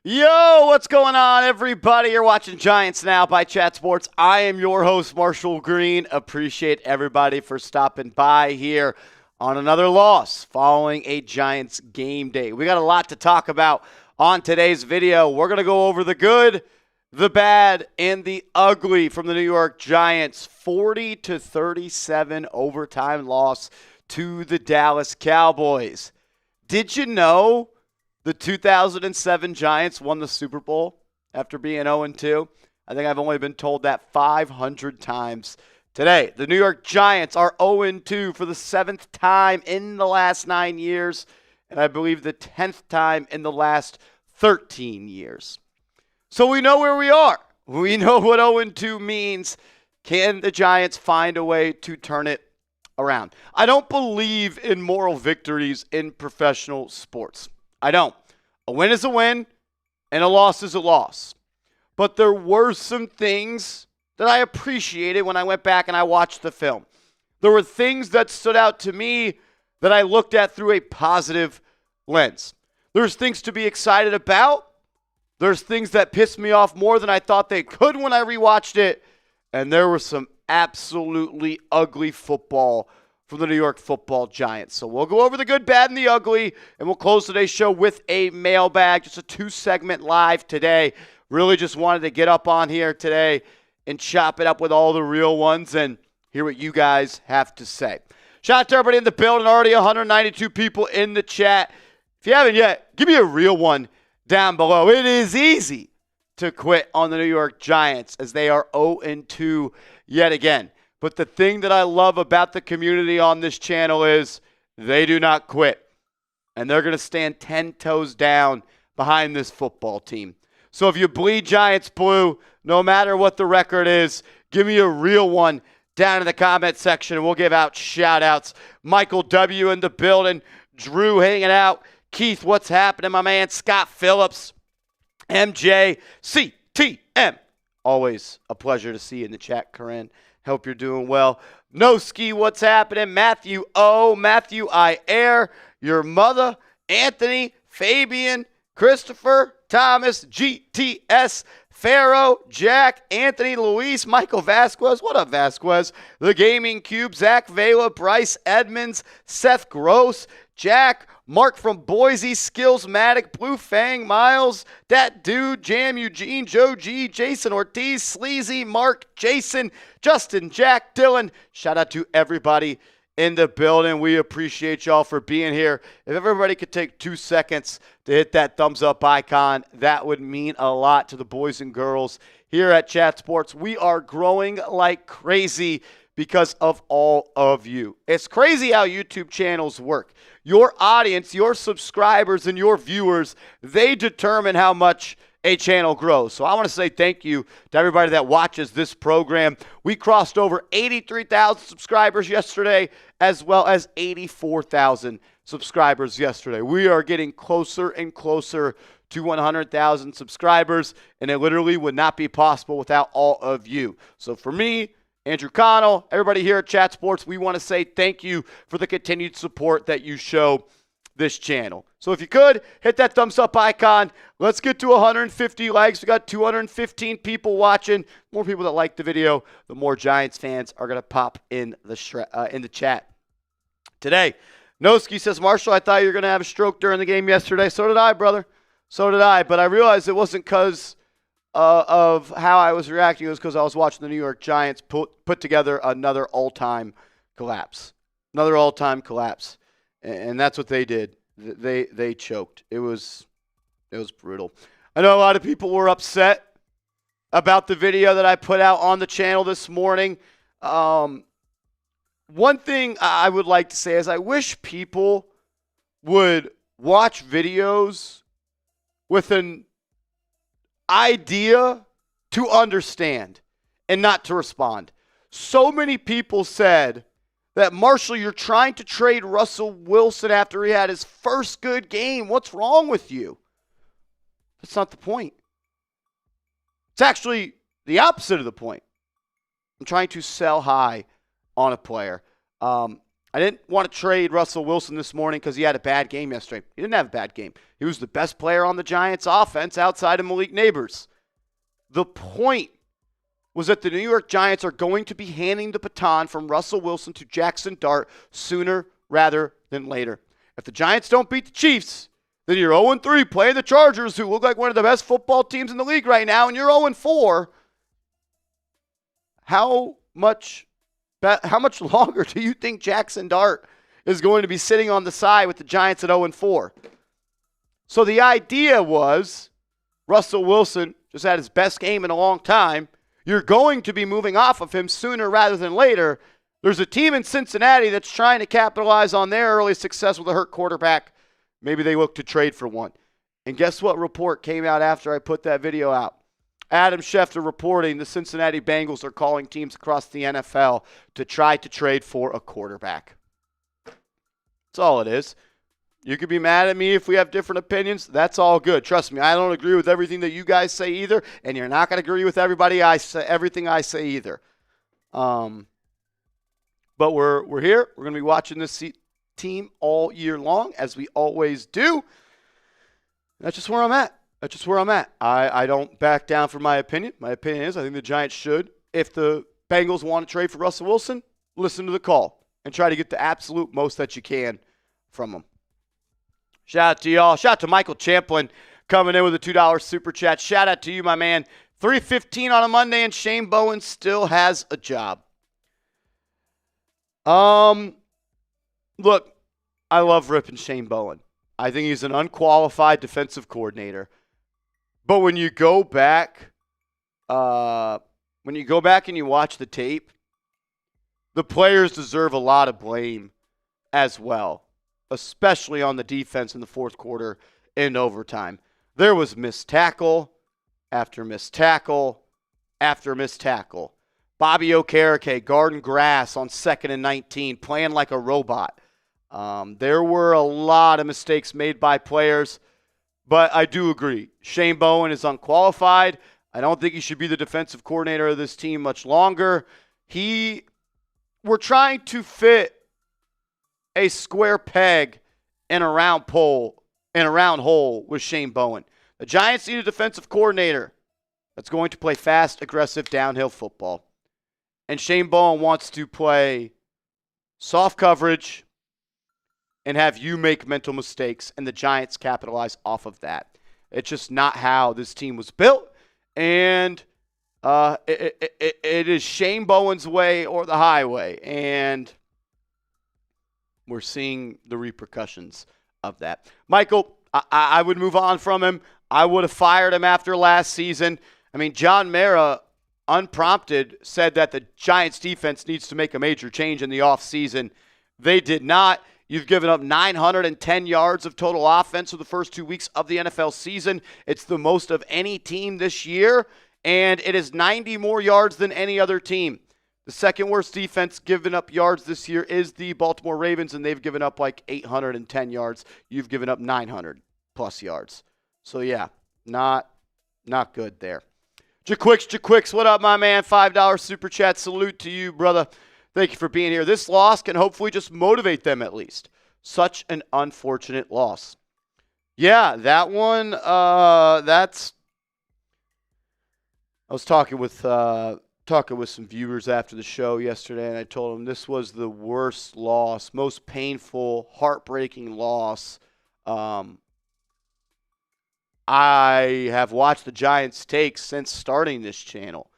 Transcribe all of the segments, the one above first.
Yo, what's going on, everybody? You're watching Giants Now by Chat Sports. I am your host, Marshall Green. Appreciate everybody for stopping by here on another loss following a Giants game day. We got a lot to talk about on today's video. We're going to go over the good, the bad, and the ugly from the New York Giants. 40-37 overtime loss to the Dallas Cowboys. Did you know the 2007 Giants won the Super Bowl after being 0-2? I think I've only been told that 500 times today. The New York Giants are 0-2 for the 7th time in the last 9 years, and I believe the 10th time in the last 13 years. So we know where we are. We know what 0-2 means. Can the Giants find a way to turn it around? I don't believe in moral victories in professional sports. I don't. A win is a win, and a loss is a loss. But there were some things that I appreciated when I went back and I watched the film. There were things that stood out to me that I looked at through a positive lens. There's things to be excited about. There's things that pissed me off more than I thought they could when I rewatched it. And there was some absolutely ugly football from the New York Football Giants. So we'll go over the good, bad, and the ugly, and we'll close today's show with a mailbag. Just a 2-segment live today. Really just wanted to get up on here today and chop it up with all the real ones and hear what you guys have to say. Shout out to everybody in the building. Already 192 people in the chat. If you haven't yet, give me a real one down below. It is easy to quit on the New York Giants as they are 0-2 yet again. But the thing that I love about the community on this channel is they do not quit. And they're going to stand 10 toes down behind this football team. So if you bleed Giants blue, no matter what the record is, give me a real one down in the comment section, and we'll give out shout-outs. Michael W. in the building. Drew hanging out. Keith, what's happening, my man? Scott Phillips. MJ. CTM. Always a pleasure to see you in the chat, Corinne. Hope you're doing well. Noski, what's happening? Matthew O. Matthew I. Air. Your mother. Anthony. Fabian. Christopher. Thomas. GTS. Pharaoh. Jack. Anthony. Luis. Michael Vasquez. What up, Vasquez? The Gaming Cube. Zach Vela. Bryce Edmonds. Seth Gross. Jack. Mark from Boise, Skillsmatic, Blue Fang, Miles, that dude, Jam Eugene, Joe G, Jason Ortiz, Sleazy, Mark, Jason, Justin, Jack, Dylan. Shout out to everybody in the building. We appreciate y'all for being here. If everybody could take 2 seconds to hit that thumbs up icon, that would mean a lot to the boys and girls here at Chat Sports. We are growing like crazy because of all of you. It's crazy how YouTube channels work. Your audience, your subscribers, and your viewers, they determine how much a channel grows. So I want to say thank you to everybody that watches this program. We crossed over 83,000 subscribers yesterday, as well as 84,000 subscribers yesterday. We are getting closer and closer to 100,000 subscribers, and it literally would not be possible without all of you. So for me, Andrew Connell, everybody here at Chat Sports, we want to say thank you for the continued support that you show this channel. So if you could, hit that thumbs up icon. Let's get to 150 likes. We got 215 people watching. More people that like the video, the more Giants fans are going to pop in the chat today. Noski says, Marshall, I thought you were going to have a stroke during the game yesterday. So did I, brother. So did I. But I realized it wasn't because of how I was reacting. It was because I was watching the New York Giants put together another all-time collapse. Another all-time collapse. And that's what they did. They choked. It was brutal. I know a lot of people were upset about the video that I put out on the channel this morning. One thing I would like to say is I wish people would watch videos with an idea to understand and not to respond. So many people said that, Marshall, you're trying to trade Russell Wilson after he had his first good game. What's wrong with you? That's not the point. It's actually the opposite of the point. I'm trying to sell high on a player. I didn't want to trade Russell Wilson this morning because he had a bad game yesterday. He didn't have a bad game. He was the best player on the Giants offense outside of Malik Nabers. The point was that the New York Giants are going to be handing the baton from Russell Wilson to Jackson Dart sooner rather than later. If the Giants don't beat the Chiefs, then you're 0-3 playing the Chargers, who look like one of the best football teams in the league right now, and you're 0-4. How much longer do you think Jackson Dart is going to be sitting on the side with the Giants at 0-4? So the idea was Russell Wilson just had his best game in a long time. You're going to be moving off of him sooner rather than later. There's a team in Cincinnati that's trying to capitalize on their early success with a hurt quarterback. Maybe they look to trade for one. And guess what report came out after I put that video out? Adam Schefter reporting the Cincinnati Bengals are calling teams across the NFL to try to trade for a quarterback. That's all it is. You could be mad at me if we have different opinions. That's all good. Trust me, I don't agree with everything that you guys say either, and you're not going to agree with everything I say either. But we're here. We're going to be watching this team all year long, as we always do. That's just where I'm at. I don't back down from my opinion. My opinion is I think the Giants should. If the Bengals want to trade for Russell Wilson, listen to the call and try to get the absolute most that you can from them. Shout out to y'all. Shout out to Michael Champlin coming in with a $2 super chat. Shout out to you, my man. 3:15 on a Monday, and Shane Bowen still has a job. Look, I love ripping Shane Bowen. I think he's an unqualified defensive coordinator. But when you go back, and you watch the tape, the players deserve a lot of blame as well, especially on the defense in the fourth quarter and overtime. There was missed tackle after missed tackle after missed tackle. Bobby Okereke, garden grass on 2nd and 19, playing like a robot. There were a lot of mistakes made by players, but I do agree. Shane Bowen is unqualified. I don't think he should be the defensive coordinator of this team much longer. We're trying to fit a square peg in a round hole with Shane Bowen. The Giants need a defensive coordinator that's going to play fast, aggressive, downhill football. And Shane Bowen wants to play soft coverage and have you make mental mistakes, and the Giants capitalize off of that. It's just not how this team was built, and it is Shane Bowen's way or the highway, and we're seeing the repercussions of that. Michael, I would move on from him. I would have fired him after last season. I mean, John Mara, unprompted, said that the Giants defense needs to make a major change in the offseason. They did not. You've given up 910 yards of total offense for the first 2 weeks of the NFL season. It's the most of any team this year, and it is 90 more yards than any other team. The second worst defense giving up yards this year is the Baltimore Ravens, and they've given up like 810 yards. You've given up 900 plus yards. So, yeah, not good there. Jaquix, what up, my man? $5 super chat. Salute to you, brother. Thank you for being here. This loss can hopefully just motivate them at least. Such an unfortunate loss. Yeah, that one, I was talking with some viewers after the show yesterday, and I told them this was the worst loss, most painful, heartbreaking loss. I have watched the Giants take since starting this channel.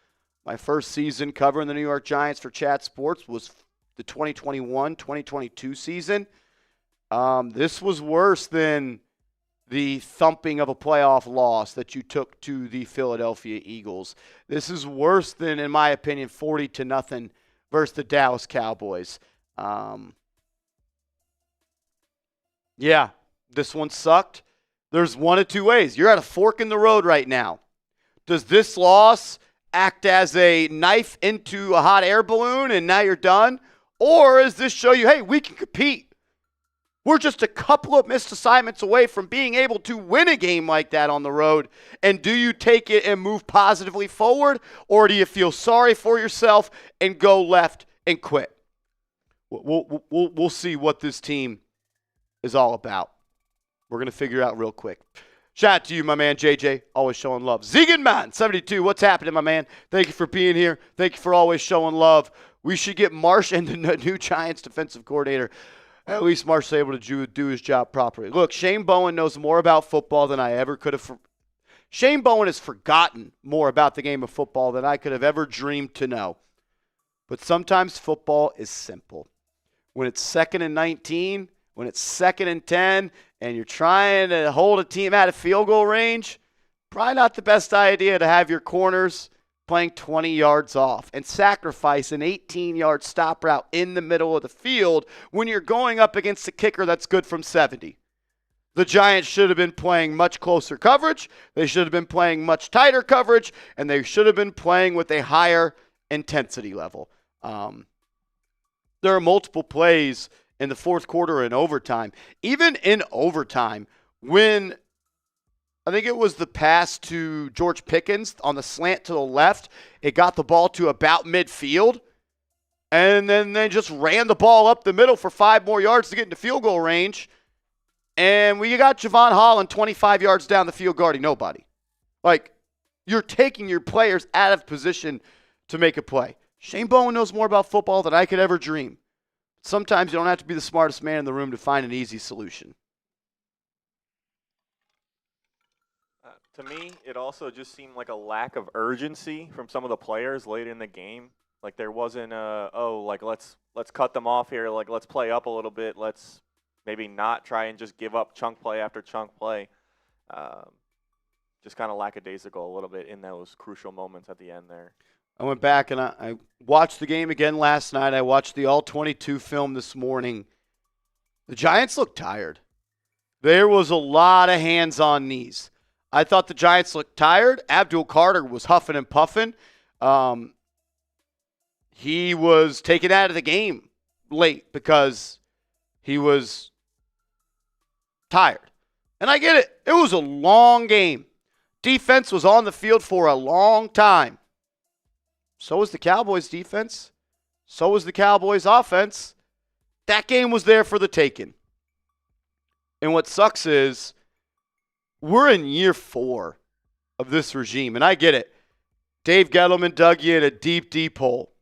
My first season covering the New York Giants for Chat Sports was the 2021-2022 season. This was worse than the thumping of a playoff loss that you took to the Philadelphia Eagles. This is worse than, in my opinion, 40-0 versus the Dallas Cowboys. Yeah, this one sucked. There's one of two ways. You're at a fork in the road right now. Does this loss act as a knife into a hot air balloon and now you're done? Or does this show you, hey, we can compete? We're just a couple of missed assignments away from being able to win a game like that on the road. And do you take it and move positively forward, or do you feel sorry for yourself and go left and quit? we'll see what this team is all about. We're going to figure it out real quick. Shout out to you, my man, JJ, always showing love. Ziegenman72, what's happening, my man? Thank you for being here. Thank you for always showing love. We should get Marsh and the new Giants defensive coordinator. At least Marsh is able to do his job properly. Look, Shane Bowen knows more about football than I ever could have. Shane Bowen has forgotten more about the game of football than I could have ever dreamed to know. But sometimes football is simple. When it's 2nd and 19, when it's 2nd and 10, and you're trying to hold a team out of field goal range, probably not the best idea to have your corners playing 20 yards off and sacrifice an 18-yard stop route in the middle of the field when you're going up against a kicker that's good from 70. The Giants should have been playing much closer coverage. They should have been playing much tighter coverage, and they should have been playing with a higher intensity level. There are multiple plays in the fourth quarter and overtime. Even in overtime, when I think it was the pass to George Pickens on the slant to the left, it got the ball to about midfield, and then they just ran the ball up the middle for 5 more yards to get into field goal range, and we got Javon Holland 25 yards down the field guarding nobody. Like, you're taking your players out of position to make a play. Shane Bowen knows more about football than I could ever dream. Sometimes you don't have to be the smartest man in the room to find an easy solution. To me, it also just seemed like a lack of urgency from some of the players late in the game. Like there wasn't let's cut them off here. Like let's play up a little bit. Let's maybe not try and just give up chunk play after chunk play. Just kind of lackadaisical a little bit in those crucial moments at the end there. I went back and I watched the game again last night. I watched the All-22 film this morning. The Giants looked tired. There was a lot of hands on knees. I thought the Giants looked tired. Abdul Carter was huffing and puffing. He was taken out of the game late because he was tired. And I get it. It was a long game. Defense was on the field for a long time. So was the Cowboys' defense. So was the Cowboys' offense. That game was there for the taking. And what sucks is we're in year 4 of this regime. And I get it. Dave Gettleman dug you in a deep, deep hole.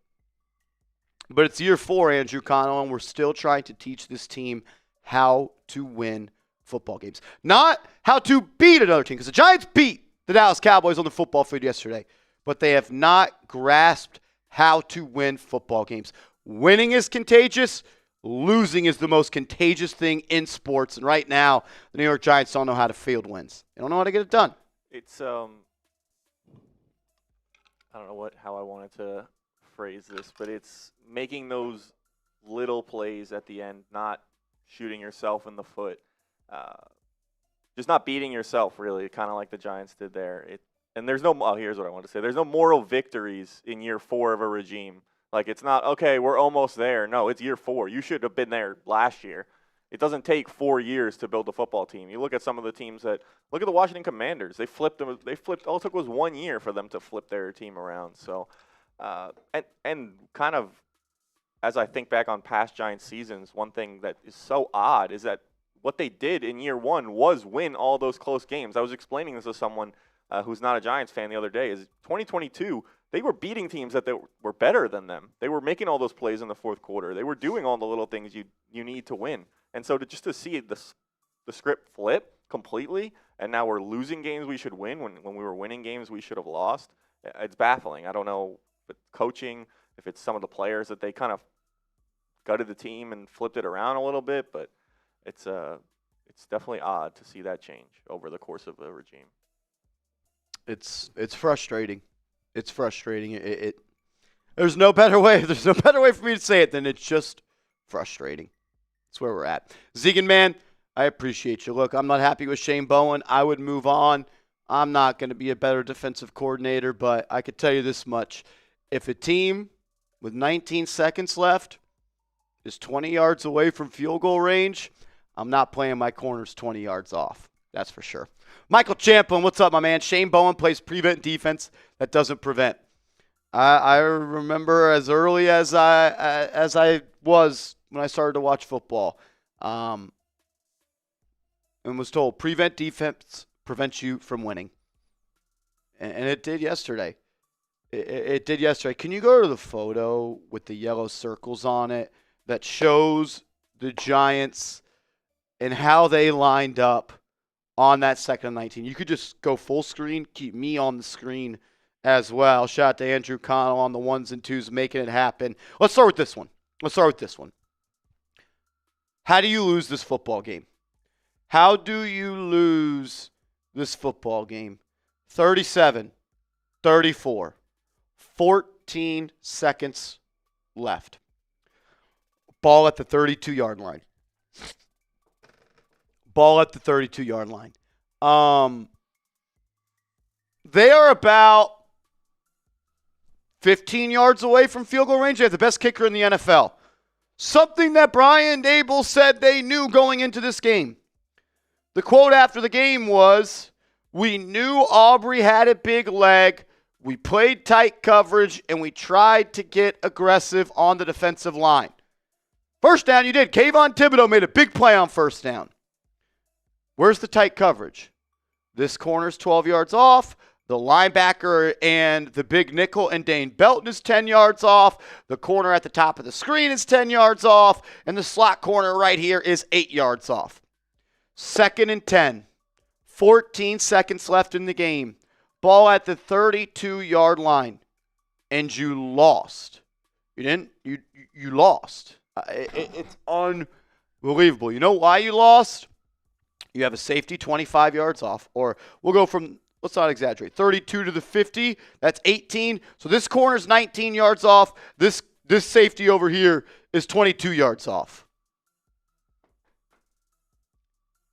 But it's year 4, Andrew Connell, and we're still trying to teach this team how to win football games. Not how to beat another team. Because the Giants beat the Dallas Cowboys on the football field yesterday. But they have not grasped how to win football games. Winning is contagious. Losing is the most contagious thing in sports. And right now, the New York Giants don't know how to field wins. They don't know how to get it done. It's I don't know how I wanted to phrase this, but it's making those little plays at the end, not shooting yourself in the foot. Just not beating yourself, really, kind of like the Giants did there. And there's here's what I want to say. There's no moral victories in year 4 of a regime. Like, it's not, okay, we're almost there. No, it's year 4. You should have been there last year. It doesn't take 4 years to build a football team. You look at some of the teams look at the Washington Commanders. They flipped, all it took was 1 year for them to flip their team around. So, and kind of, as I think back on past Giants seasons, one thing that is so odd is that what they did in year 1 was win all those close games. I was explaining this to someone who's not a Giants fan the other day, is 2022, they were beating teams that were better than them. They were making all those plays in the fourth quarter. They were doing all the little things you need to win. And so to see the script flip completely, and now we're losing games we should win when we were winning games we should have lost, it's baffling. I don't know if it's coaching, if it's some of the players that they kind of gutted the team and flipped it around a little bit, but it's definitely odd to see that change over the course of the regime. It's frustrating. It's frustrating. There's no better way. There's no better way for me to say it than it's just frustrating. That's where we're at. Zegan, man, I appreciate you. Look, I'm not happy with Shane Bowen. I would move on. I'm not going to be a better defensive coordinator, but I could tell you this much. If a team with 19 seconds left is 20 yards away from field goal range, I'm not playing my corners 20 yards off. That's for sure. Michael Champlin, what's up, my man? Shane Bowen plays prevent defense that doesn't prevent. I remember as early as I was when I started to watch football, and was told prevent defense prevents you from winning, and it did yesterday. It did yesterday. Can you go to the photo with the yellow circles on it that shows the Giants and how they lined up on that 2nd and 19? You could just go full screen, keep me on the screen as well. Shout out to Andrew Connell on the 1s and 2s making it happen. Let's start with this one. How do you lose this football game? How do you lose this football game? 37, 34. 14 seconds left. Ball at the 32-yard line. They are about 15 yards away from field goal range. They have the best kicker in the NFL. Something that Brian Daboll said they knew going into this game. The quote after the game was, "We knew Aubrey had a big leg. We played tight coverage, and we tried to get aggressive on the defensive line." First down, you did. Kayvon Thibodeaux made a big play on first down. Where's the tight coverage? This corner's 12 yards off. The linebacker and the big nickel and Dane Belton is 10 yards off. The corner at the top of the screen is 10 yards off. And the slot corner right here is 8 yards off. 2nd and 10. 14 seconds left in the game. Ball at the 32-yard line. And you lost. You didn't? You lost. It's unbelievable. You know why you lost? You have a safety 25 yards off. Or we'll go from, let's not exaggerate, 32 to the 50. That's 18. So this corner's 19 yards off. This safety over here is 22 yards off.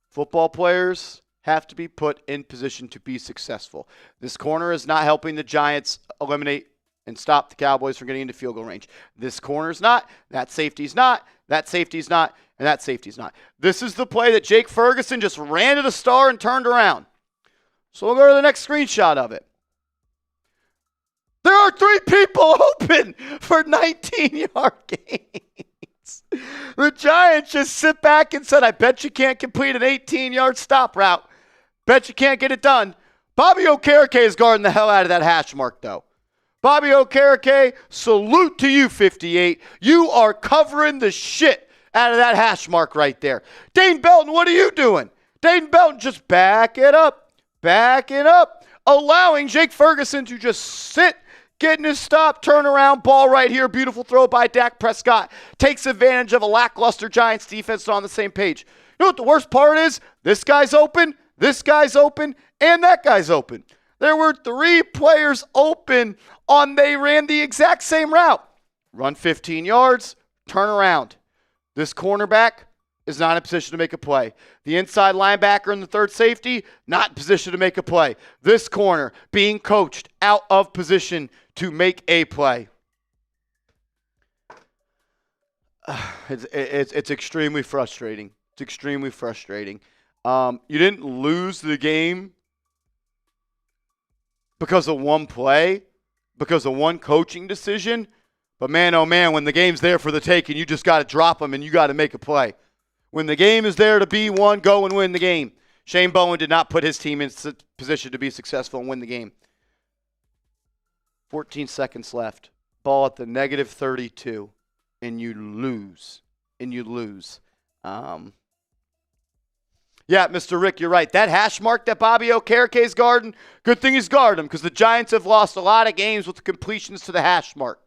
Football players have to be put in position to be successful. This corner is not helping the Giants eliminate and stop the Cowboys from getting into field goal range. This corner's not, that safety's not, that safety's not, and that safety's not. This is the play that Jake Ferguson just ran to the star and turned around. So we'll go to the next screenshot of it. There are 3 people open for 19-yard gains. The Giants just sit back and said, "I bet you can't complete an 18-yard stop route. Bet you can't get it done." Bobby Okereke is guarding the hell out of that hash mark, though. Bobby Okereke, salute to you, 58. You are covering the shit out of that hash mark right there. Dane Belton, what are you doing? Dane Belton, just back it up, allowing Jake Ferguson to just sit, getting his stop, turn around, ball right here, beautiful throw by Dak Prescott. Takes advantage of a lackluster Giants defense on the same page. You know what the worst part is? This guy's open, and that guy's open. There were 3 players open they ran the exact same route. Run 15 yards, turn around. This cornerback is not in position to make a play. The inside linebacker and the third safety, not in position to make a play. This corner being coached out of position to make a play. It's extremely frustrating. It's extremely frustrating. You didn't lose the game because of one play, because of one coaching decision. But man, oh man, when the game's there for the taking, you just got to drop them and you got to make a play. When the game is there to be won, go and win the game. Shane Bowen did not put his team in position to be successful and win the game. 14 seconds left. Ball at the negative 32, and you lose. Yeah, Mr. Rick, you're right. That hash mark that Bobby Okereke's guarding, good thing he's guarding him because the Giants have lost a lot of games with the completions to the hash mark.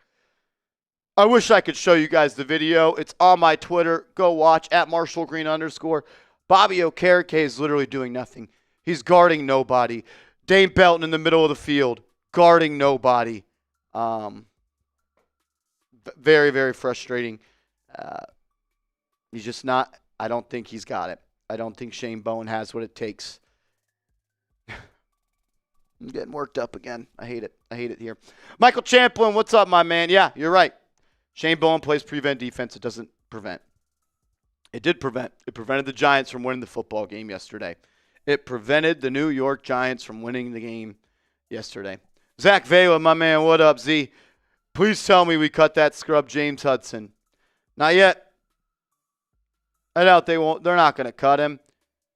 I wish I could show you guys the video. It's on my Twitter. Go watch at @MarshallGreen_. Bobby Okereke is literally doing nothing. He's guarding nobody. Dane Belton in the middle of the field, guarding nobody. Very, very frustrating. He's just not, I don't think he's got it. I don't think Shane Bowen has what it takes. I'm getting worked up again. I hate it here. Michael Champlin, what's up, my man? Yeah, you're right. Shane Bowen plays prevent defense. It doesn't prevent. It did prevent. It prevented the Giants from winning the football game yesterday. It prevented the New York Giants from winning the game yesterday. Zach Vela, my man, what up, Z? Please tell me we cut that scrub James Hudson. Not yet. I doubt they won't. They're not going to cut him.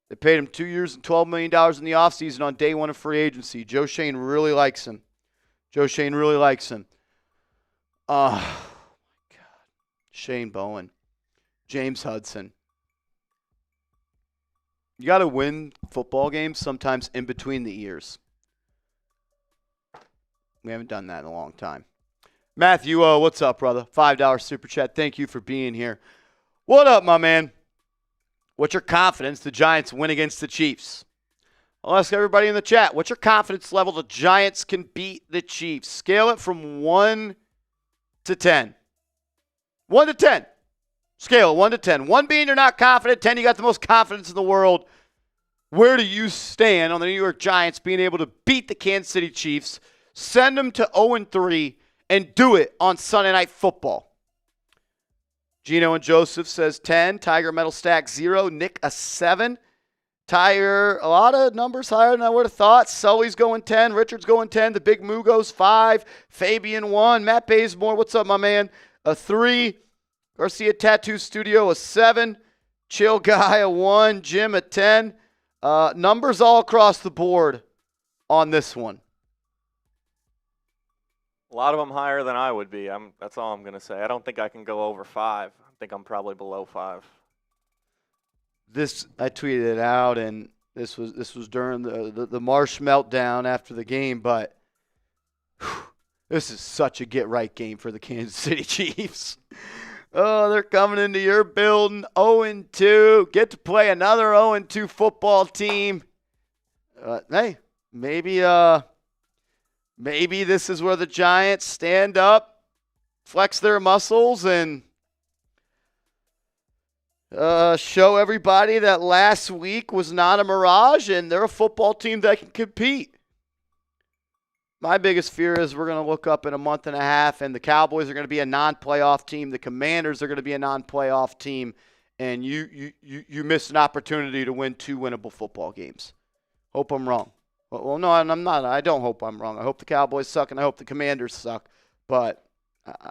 They paid him 2 years and $12 million in the offseason on day one of free agency. Joe Shane really likes him. Oh, my God. Shane Bowen. James Hudson. You got to win football games sometimes in between the ears. We haven't done that in a long time. Matthew, what's up, brother? $5 super chat. Thank you for being here. What up, my man? What's your confidence the Giants win against the Chiefs? I'll ask everybody in the chat. What's your confidence level the Giants can beat the Chiefs? Scale it from 1 to 10. 1 to 10. Scale it 1 to 10. 1 being you're not confident. 10, you got the most confidence in the world. Where do you stand on the New York Giants being able to beat the Kansas City Chiefs, send them to 0-3, and do it on Sunday Night Football? Gino and Joseph says 10. Tiger Metal Stack 0. Nick a 7. Tiger, a lot of numbers higher than I would have thought. Sully's going 10. Richard's going 10. The Big Moo goes 5. Fabian 1. Matt Bazemore, what's up, my man? A 3. Garcia Tattoo Studio a 7. Chill Guy a 1. Jim a 10. Numbers all across the board on this one. A lot of them higher than I would be. That's all I'm going to say. I don't think I can go over 5. I think I'm probably below 5. I tweeted it out, and this was during the Marsh meltdown after the game, but this is such a get-right game for the Kansas City Chiefs. Oh, they're coming into your building 0-2. Get to play another 0-2 football team. Hey, maybe this is where the Giants stand up, flex their muscles, and show everybody that last week was not a mirage and they're a football team that can compete. My biggest fear is we're going to look up in a month and a half and the Cowboys are going to be a non-playoff team. The Commanders are going to be a non-playoff team, and you miss an opportunity to win 2 winnable football games. Hope I'm wrong. Well, no, I'm not. I don't hope I'm wrong. I hope the Cowboys suck, and I hope the Commanders suck. But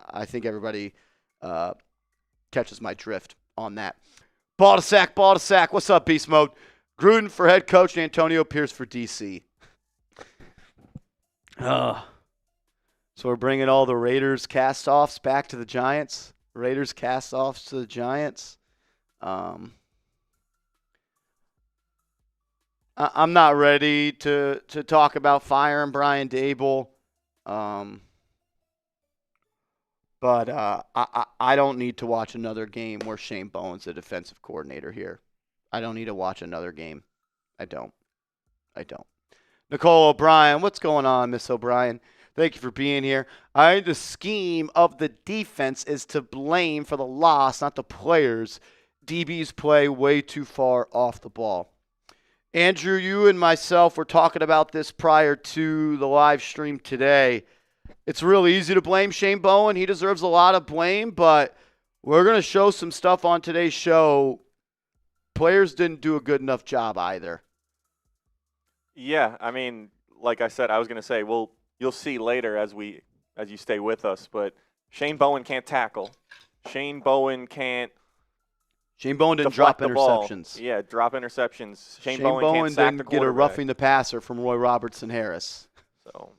I think everybody catches my drift on that. Ball to sack. What's up, Beast Mode? Gruden for head coach and Antonio Pierce for DC. So we're bringing all the Raiders cast-offs back to the Giants. Raiders cast-offs to the Giants. I'm not ready to talk about firing Brian Daboll. But I don't need to watch another game where Shane Bowen's the defensive coordinator here. I don't need to watch another game. I don't. Nicole O'Brien, what's going on, Miss O'Brien? Thank you for being here. I think the scheme of the defense is to blame for the loss, not the players. DBs play way too far off the ball. Andrew, you and myself were talking about this prior to the live stream today. It's real easy to blame Shane Bowen. He deserves a lot of blame, but we're going to show some stuff on today's show. Players didn't do a good enough job either. Yeah, I mean, like I said, I was going to say, well, you'll see later as you stay with us, but Shane Bowen can't tackle. Shane Bowen didn't drop interceptions. Yeah, drop interceptions. Shane Bowen can't sack didn't the get a roughing the passer from Roy Robertson Harris. So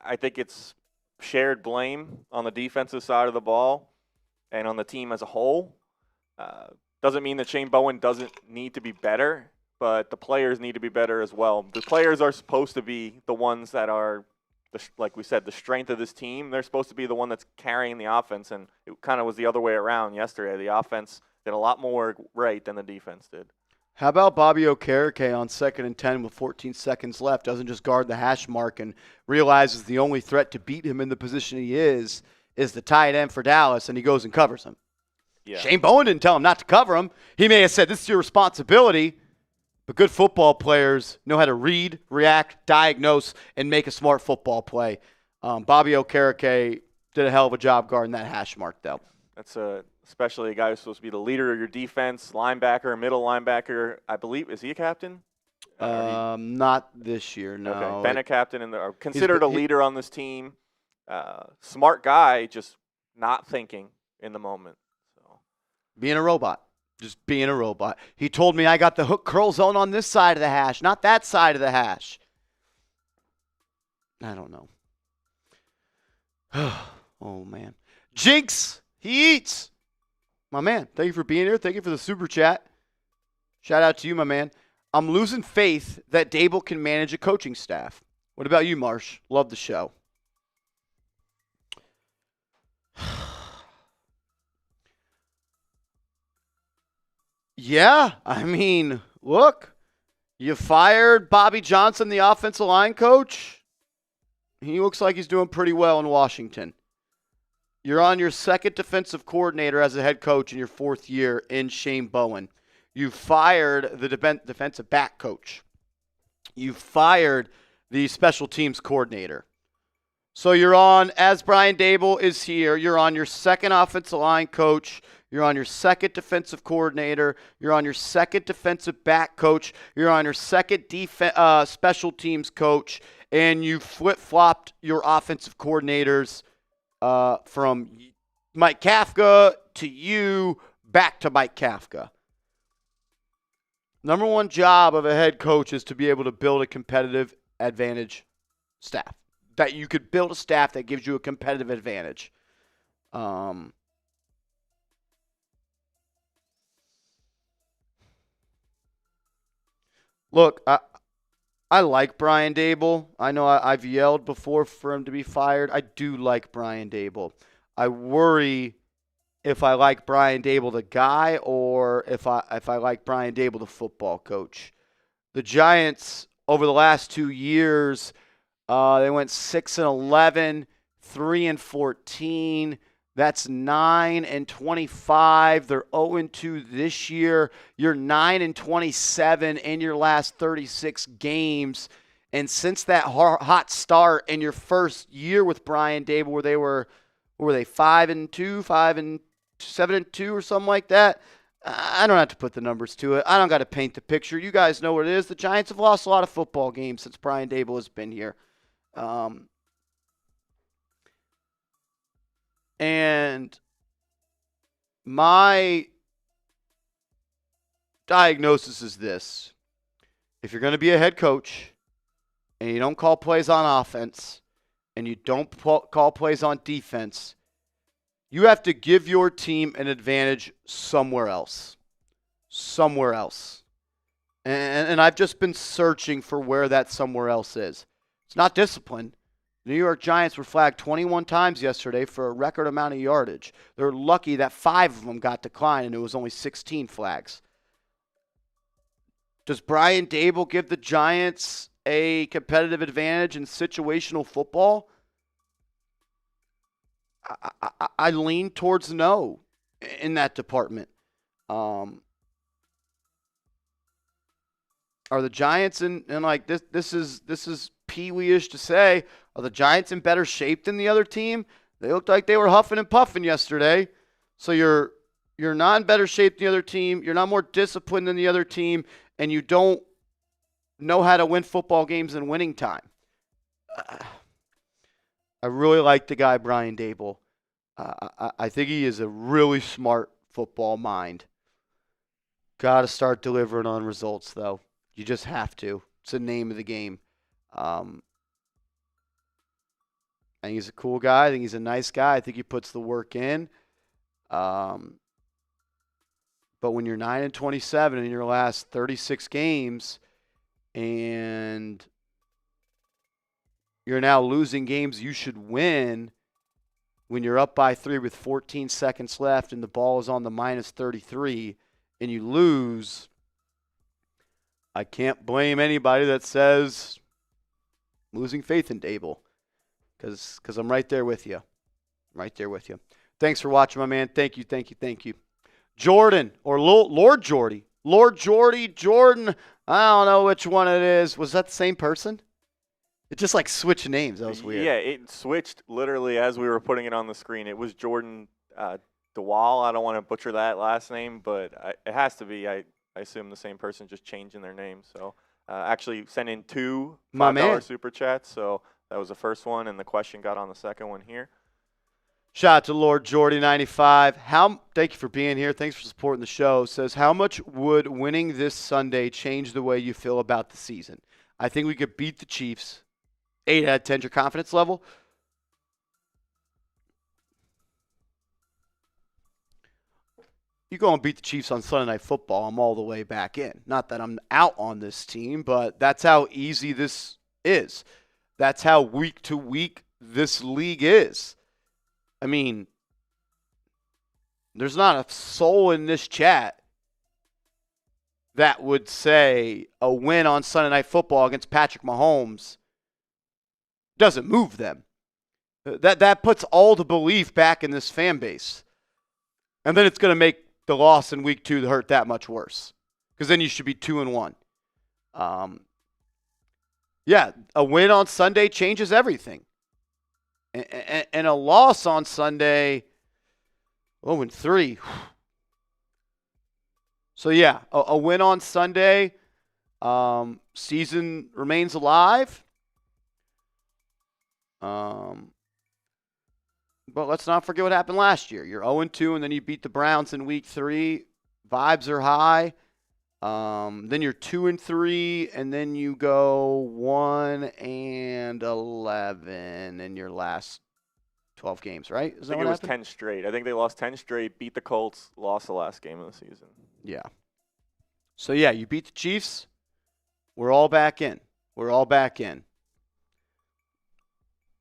I think it's shared blame on the defensive side of the ball and on the team as a whole. Doesn't mean that Shane Bowen doesn't need to be better, but the players need to be better as well. The players are supposed to be the ones that are, like we said, the strength of this team. They're supposed to be the one that's carrying the offense, and it kind of was the other way around yesterday. The offense did a lot more right than the defense did. How about Bobby Okereke on 2nd and 10 with 14 seconds left? Doesn't just guard the hash mark and realizes the only threat to beat him in the position he is the tight end for Dallas, and he goes and covers him. Yeah. Shane Bowen didn't tell him not to cover him. He may have said, this is your responsibility, but good football players know how to read, react, diagnose, and make a smart football play. Bobby Okereke did a hell of a job guarding that hash mark, though. That's especially a guy who's supposed to be the leader of your defense, linebacker, middle linebacker. I believe, is he a captain? Not this year, no. Okay. Been a captain or considered a leader on this team. Smart guy, just not thinking in the moment. So being a robot. Just being a robot. He told me I got the hook curl zone on this side of the hash, not that side of the hash. I don't know. Oh, man. Jinx, he eats. My man, thank you for being here. Thank you for the super chat. Shout out to you, my man. I'm losing faith that Daboll can manage a coaching staff. What about you, Marsh? Love the show. Yeah, I mean, look, you fired Bobby Johnson, the offensive line coach. He looks like he's doing pretty well in Washington. You're on your second defensive coordinator as a head coach in your fourth year in Shane Bowen. You fired the defensive back coach. You fired the special teams coordinator. So you're on, as Brian Daboll is here, you're on your second offensive line coach. You're on your second defensive coordinator. You're on your second defensive back coach. You're on your second special teams coach. And you flip-flopped your offensive coordinators from Mike Kafka to you back to Mike Kafka. Number one job of a head coach is to be able to build a competitive advantage staff. That you could build a staff that gives you a competitive advantage. Look, I like Brian Daboll. I know I've yelled before for him to be fired. I do like Brian Daboll. I worry if I like Brian Daboll the guy or if I like Brian Daboll the football coach. The Giants over the last 2 years, they went 6-11, 3-14. That's 9-25. They're 0-2 this year. You're 9-27 in your last 36 games. And since that hot start in your first year with Brian Daboll, where they were 5-2, 7-2, or something like that. I don't have to put the numbers to it. I don't got to paint the picture. You guys know what it is. The Giants have lost a lot of football games since Brian Daboll has been here. And my diagnosis is this. If you're going to be a head coach and you don't call plays on offense and you don't call plays on defense, you have to give your team an advantage somewhere else. Somewhere else. And I've just been searching for where that somewhere else is. It's not discipline. The New York Giants were flagged 21 times yesterday for a record amount of yardage. They're lucky that 5 of them got declined and it was only 16 flags. Does Brian Daboll give the Giants a competitive advantage in situational football? I lean towards no in that department. Are the Giants in like this? This is pee-wee-ish to say. Are the Giants in better shape than the other team? They looked like they were huffing and puffing yesterday. So you're not in better shape than the other team. You're not more disciplined than the other team, and you don't know how to win football games in winning time. I really like the guy Brian Daboll. I think he is a really smart football mind. Got to start delivering on results, though. You just have to. It's the name of the game. I think he's a cool guy. I think he's a nice guy. I think he puts the work in. But when you're 9-27 in your last 36 games and you're now losing games you should win when you're up by 3 with 14 seconds left and the ball is on the -33 and you lose, I can't blame anybody that says losing faith in Daboll because I'm right there with you. I'm right there with you. Thanks for watching, my man. Thank you. Jordan, or Lord Jordy. Jordan. I don't know which one it is. Was that the same person? It just like switched names. That was weird. Yeah, it switched literally as we were putting it on the screen. It was Jordan DeWall. I don't want to butcher that last name, but it has to be. I assume the same person, just changing their name. So actually sent in 2 $5 super chats. So that was the first one, and the question got on the second one here. Shout out to Lord Jordy95. Thank you for being here. Thanks for supporting the show. Says, how much would winning this Sunday change the way you feel about the season? I think we could beat the Chiefs. 8 out of 10, your confidence level. You go and beat the Chiefs on Sunday Night Football, I'm all the way back in. Not that I'm out on this team, but that's how easy this is. That's how week to week this league is. I mean, there's not a soul in this chat that would say a win on Sunday Night Football against Patrick Mahomes doesn't move them. That puts all the belief back in this fan base. And then it's going to make the loss in week 2 hurt that much worse. Because then you should be 2-1. Yeah, a win on Sunday changes everything. And a loss on Sunday, 0-3. So, yeah, a win on Sunday, season remains alive. But let's not forget what happened last year. You're 0-2, and then you beat the Browns in week 3. Vibes are high. Then you're 2-3, and then you go 1-11 in your last 12 games, right? I think it was 10 straight. I think they lost 10 straight, beat the Colts, lost the last game of the season. Yeah. So, yeah, you beat the Chiefs. We're all back in.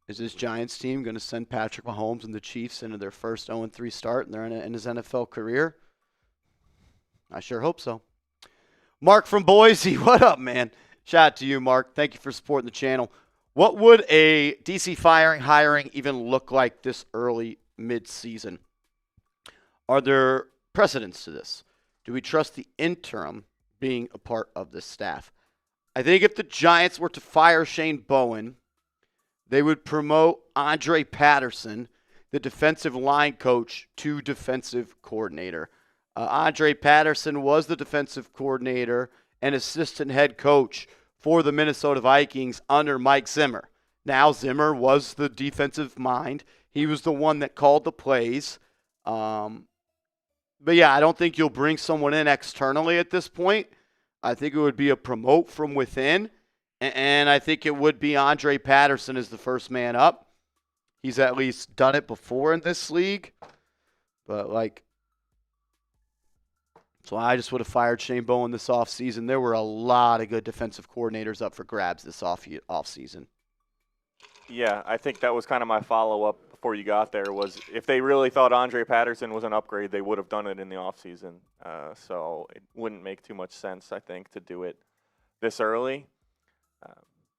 Is this Giants team going to send Patrick Mahomes and the Chiefs into their first 0-3 start in his NFL career? I sure hope so. Mark from Boise, what up, man? Shout out to you, Mark. Thank you for supporting the channel. What would a DC hiring even look like this early mid-season? Are there precedents to this? Do we trust the interim being a part of this staff? I think if the Giants were to fire Shane Bowen, they would promote Andre Patterson, the defensive line coach, to defensive coordinator. Andre Patterson was the defensive coordinator and assistant head coach for the Minnesota Vikings under Mike Zimmer. Now Zimmer was the defensive mind. He was the one that called the plays. But yeah, I don't think you'll bring someone in externally at this point. I think it would be a promote from within. And I think it would be Andre Patterson as the first man up. He's at least done it before in this league. But so I just would have fired Shane Bowen this offseason. There were a lot of good defensive coordinators up for grabs this offseason. Yeah, I think that was kind of my follow-up before you got there was if they really thought Andre Patterson was an upgrade, they would have done it in the offseason. So it wouldn't make too much sense, I think, to do it this early.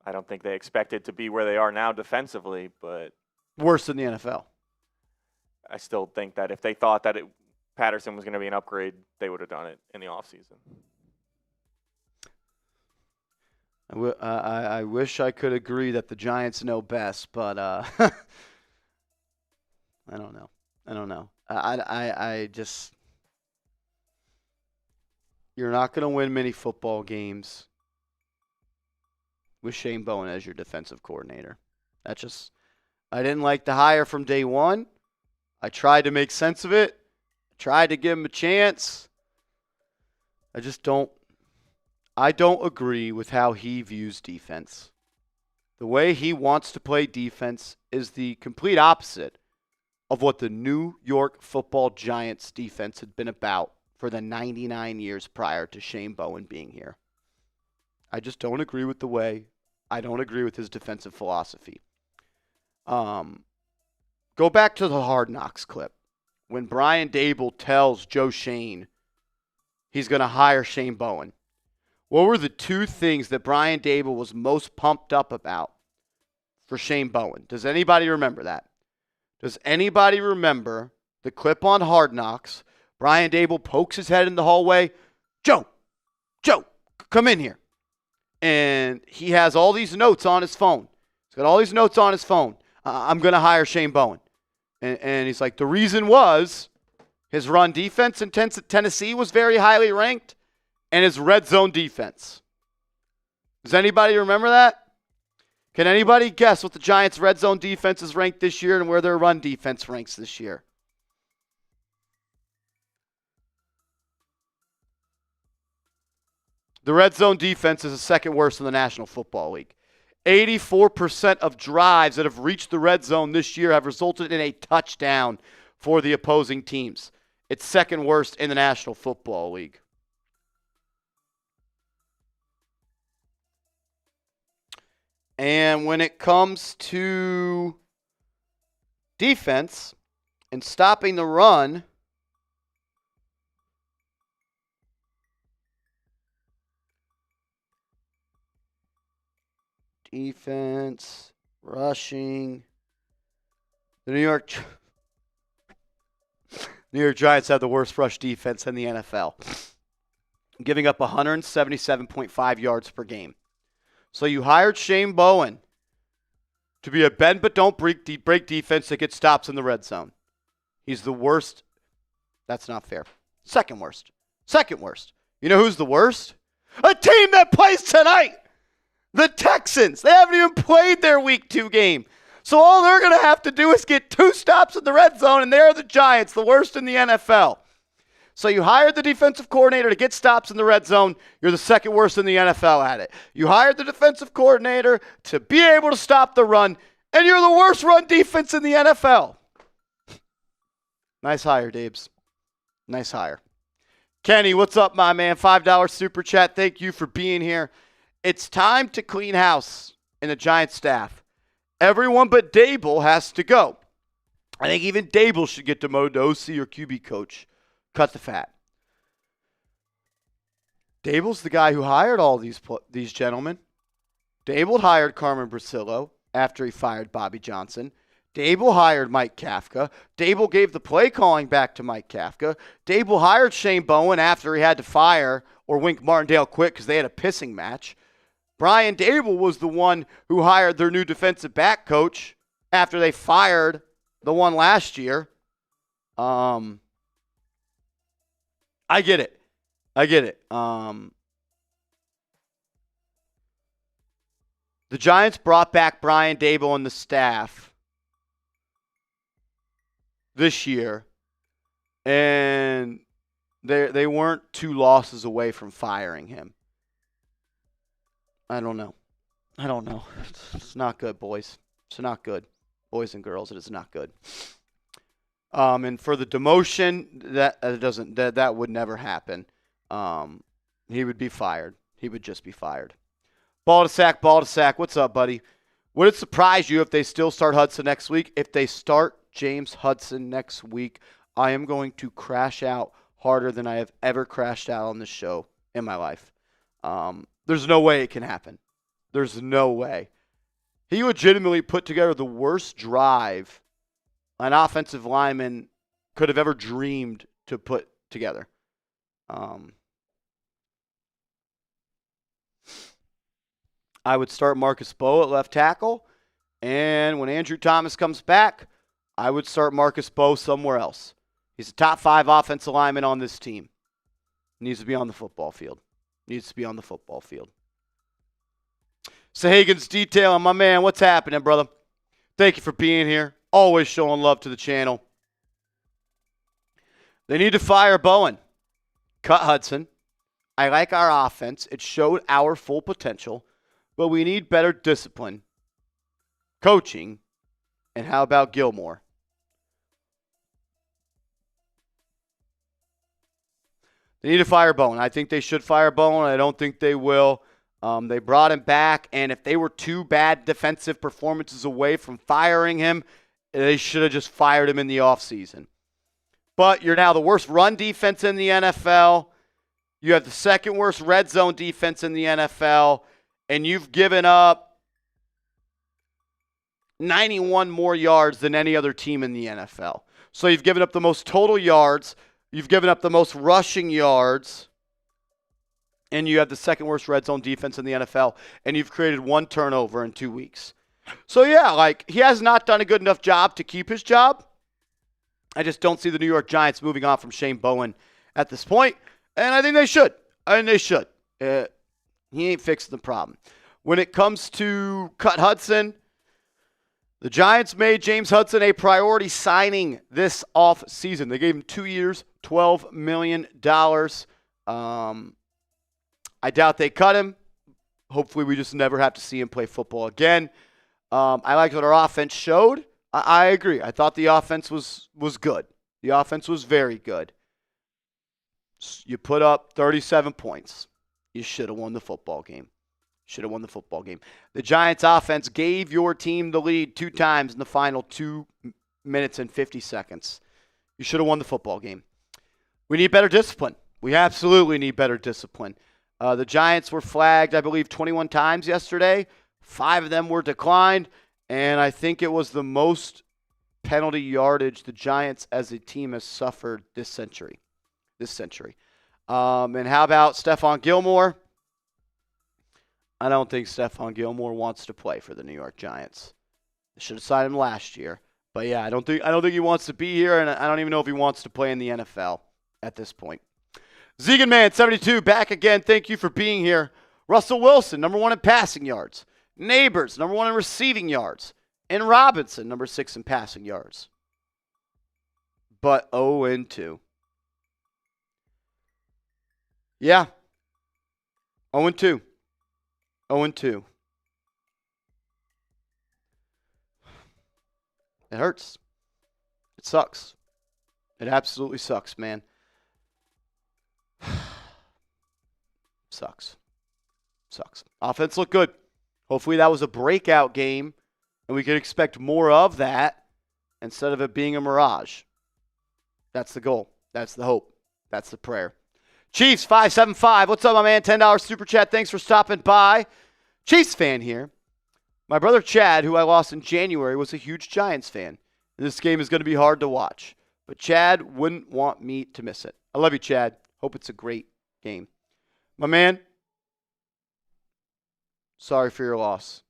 I don't think they expected to be where they are now defensively, but worse than the NFL. I still think that if they thought that Patterson was going to be an upgrade, they would have done it in the offseason. I wish I could agree that the Giants know best, but I don't know. I just you're not going to win many football games with Shane Bowen as your defensive coordinator. I didn't like the hire from day one. I tried to make sense of it. I tried to give him a chance. I don't agree with how he views defense. The way he wants to play defense is the complete opposite of what the New York Football Giants defense had been about for the 99 years prior to Shane Bowen being here. I just don't agree with the way. I don't agree with his defensive philosophy. Go back to the Hard Knocks clip. When Brian Daboll tells Joe Shane he's going to hire Shane Bowen, what were the two things that Brian Daboll was most pumped up about for Shane Bowen? Does anybody remember that? Does anybody remember the clip on Hard Knocks? Brian Daboll pokes his head in the hallway. Joe, come in here. And he has all these notes on his phone. He's got all these notes on his phone. I'm going to hire Shane Bowen. And he's like, the reason was his run defense in Tennessee was very highly ranked, and his red zone defense. Does anybody remember that? Can anybody guess what the Giants' red zone defense is ranked this year and where their run defense ranks this year? The red zone defense is the second worst in the National Football League. 84% of drives that have reached the red zone this year have resulted in a touchdown for the opposing teams. It's second worst in the National Football League. And when it comes to defense and stopping the run, defense, rushing, the New York Giants have the worst rush defense in the NFL, giving up 177.5 yards per game. So you hired Shane Bowen to be a bend but don't break defense that gets stops in the red zone. He's the worst. That's not fair. Second worst. Second worst. You know who's the worst? A team that plays tonight. The Texans. They haven't even played their Week 2 game. So all they're going to have to do is get 2 stops in the red zone, and they're the Giants, the worst in the NFL. So you hired the defensive coordinator to get stops in the red zone. You're the second worst in the NFL at it. You hired the defensive coordinator to be able to stop the run, and you're the worst run defense in the NFL. Nice hire, Dabes. Nice hire. Kenny, what's up, my man? $5 super chat. Thank you for being here. It's time to clean house in the Giants staff. Everyone but Daboll has to go. I think even Daboll should get demoted to OC or QB coach. Cut the fat. Daboll's the guy who hired all these gentlemen. Daboll hired Carmen Brasillo after he fired Bobby Johnson. Daboll hired Mike Kafka. Daboll gave the play calling back to Mike Kafka. Daboll hired Shane Bowen after he had to fire or Wink Martindale quit because they had a pissing match. Brian Daboll was the one who hired their new defensive back coach after they fired the one last year. I get it. The Giants brought back Brian Daboll and the staff this year, and they weren't 2 losses away from firing him. I don't know. It's not good, boys. It's not good. Boys and girls, it is not good. And for the demotion, that would never happen. He would be fired. He would just be fired. Ball to sack. What's up, buddy? Would it surprise you if they still start Hudson next week? If they start James Hudson next week, I am going to crash out harder than I have ever crashed out on this show in my life. There's no way it can happen. There's no way. He legitimately put together the worst drive an offensive lineman could have ever dreamed to put together. I would start Marcus Bowe at left tackle, and when Andrew Thomas comes back, I would start Marcus Bowe somewhere else. He's a top 5 offensive lineman on this team. Needs to be on the football field. Sahagan's Detail, my man, what's happening, brother? Thank you for being here. Always showing love to the channel. They need to fire Bowen. Cut Hudson. I like our offense. It showed our full potential, but we need better discipline, coaching, and how about Gilmore? They need to fire Bowen. I think they should fire Bowen. I don't think they will. They brought him back, and if they were 2 bad defensive performances away from firing him, they should have just fired him in the offseason. But you're now the worst run defense in the NFL. You have the second worst red zone defense in the NFL, and you've given up 91 more yards than any other team in the NFL. So you've given up the most total yards. You've given up the most rushing yards. And you have the second worst red zone defense in the NFL, and you've created 1 turnover in 2 weeks. So, yeah, he has not done a good enough job to keep his job. I just don't see the New York Giants moving on from Shane Bowen at this point, and I think they should. He ain't fixing the problem. When it comes to Cut Hudson, the Giants made James Hudson a priority signing this offseason. They gave him 2 years, $12 million. I doubt they cut him. Hopefully we just never have to see him play football again. I like what our offense showed. I agree. I thought the offense was good. The offense was very good. You put up 37 points. You should have won the football game. The Giants offense gave your team the lead 2 times in the final 2 minutes and 50 seconds. You should have won the football game. We need better discipline. We absolutely need better discipline. The Giants were flagged, I believe, 21 times yesterday. 5 of them were declined, and I think it was the most penalty yardage the Giants as a team has suffered this century. And how about Stephon Gilmore? I don't think Stephon Gilmore wants to play for the New York Giants. They should have signed him last year. But yeah, I don't think he wants to be here, and I don't even know if he wants to play in the NFL at this point. Zegan Man 72 back again. Thank you for being here. Russell Wilson, number 1 in passing yards. Nabers, number 1 in receiving yards. And Robinson, number 6 in passing yards. But 0-2. Yeah. 0-2. 0-2. It hurts. It sucks. It absolutely sucks, man. Sucks. Offense looked good. Hopefully that was a breakout game, and we could expect more of that instead of it being a mirage. That's the goal. That's the hope. That's the prayer. Chiefs 575. What's up, my man? $10 super chat. Thanks for stopping by. Chiefs fan here. My brother Chad, who I lost in January, was a huge Giants fan. This game is going to be hard to watch, but Chad wouldn't want me to miss it. I love you, Chad. Hope it's a great game. My man, sorry for your loss.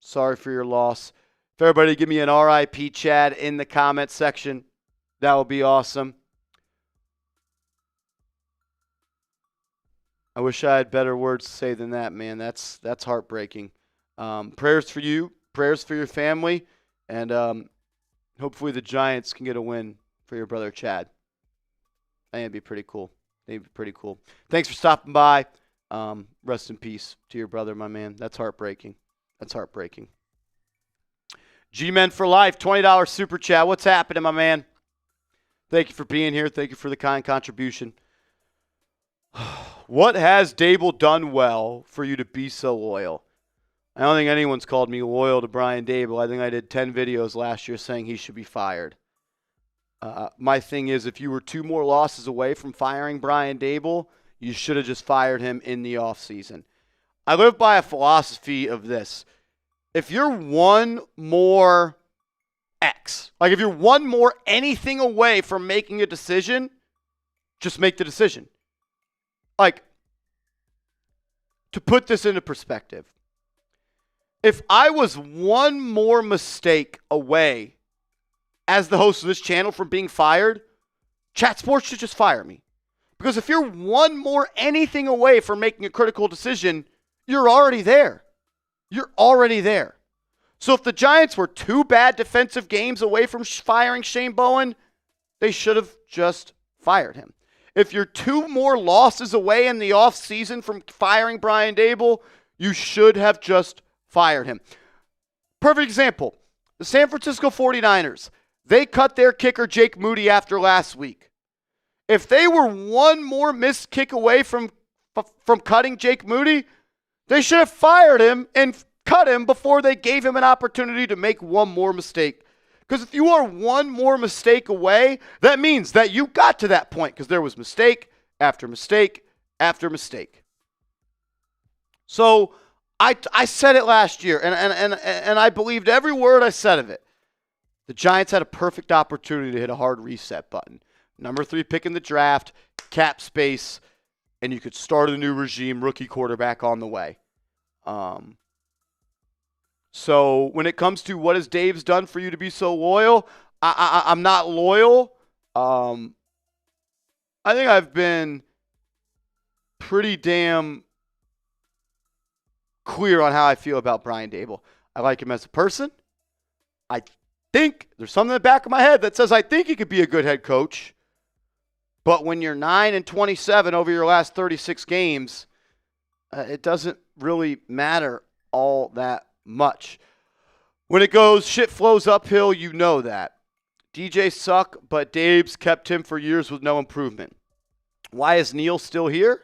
If everybody give me an RIP Chad in the comment section, that would be awesome. I wish I had better words to say than that, man. That's heartbreaking. Prayers for you, prayers for your family, and hopefully the Giants can get a win for your brother Chad. I think it'd be pretty cool. Thanks for stopping by. Rest in peace to your brother, my man. That's heartbreaking. G-Men for Life, $20 super chat. What's happening, my man? Thank you for being here. Thank you for the kind contribution. What has Daboll done well for you to be so loyal? I don't think anyone's called me loyal to Brian Daboll. I think I did 10 videos last year saying he should be fired. My thing is, if you were 2 more losses away from firing Brian Daboll, you should have just fired him in the offseason. I live by a philosophy of this. If you're 1 more X, like if you're 1 more anything away from making a decision, just make the decision. Like, to put this into perspective, if I was 1 more mistake away as the host of this channel from being fired, Chat Sports should just fire me. Because if you're 1 more anything away from making a critical decision, you're already there. So if the Giants were 2 bad defensive games away from firing Shane Bowen, they should have just fired him. If you're 2 more losses away in the offseason from firing Brian Daboll, you should have just fired him. Perfect example, the San Francisco 49ers. They cut their kicker, Jake Moody, after last week. If they were 1 more missed kick away from cutting Jake Moody, they should have fired him and cut him before they gave him an opportunity to make 1 more mistake. Because if you are 1 more mistake away, that means that you got to that point because there was mistake after mistake after mistake. So I said it last year, and I believed every word I said of it. The Giants had a perfect opportunity to hit a hard reset button. Number 3 pick in the draft, cap space, and you could start a new regime, rookie quarterback on the way. So when it comes to what has Dave's done for you to be so loyal, I'm not loyal. I think I've been pretty damn clear on how I feel about Brian Daboll. I like him as a person. I think there's something in the back of my head that says I think he could be a good head coach. But when you're 9-27 over your last 36 games, it doesn't really matter all that much. When it goes, shit flows uphill, you know that. DJ suck, but Dave's kept him for years with no improvement. Why is Neil still here?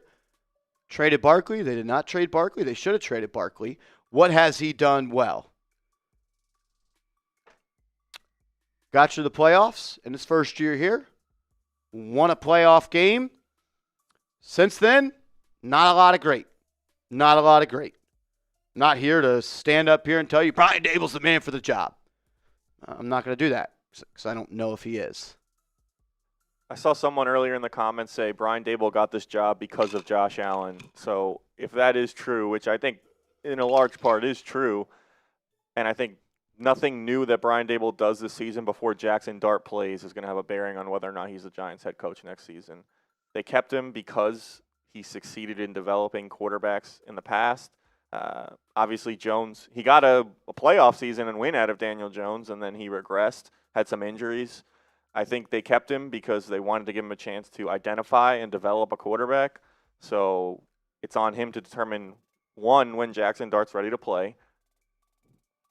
Traded Barkley? They did not trade Barkley. They should have traded Barkley. What has he done well? Got you to the playoffs in his first year here. Won a playoff game. Since then, not a lot of great. Not a lot of great. Not here to stand up here and tell you Brian Daboll's the man for the job. I'm not going to do that because I don't know if he is. I saw someone earlier in the comments say Brian Daboll got this job because of Josh Allen. So if that is true, which I think in a large part is true, and I think nothing new that Brian Daboll does this season before Jackson Dart plays is going to have a bearing on whether or not he's the Giants head coach next season. They kept him because he succeeded in developing quarterbacks in the past. Obviously, Jones, he got a playoff season and win out of Daniel Jones, and then he regressed, had some injuries. I think they kept him because they wanted to give him a chance to identify and develop a quarterback. So it's on him to determine, one, when Jackson Dart's ready to play,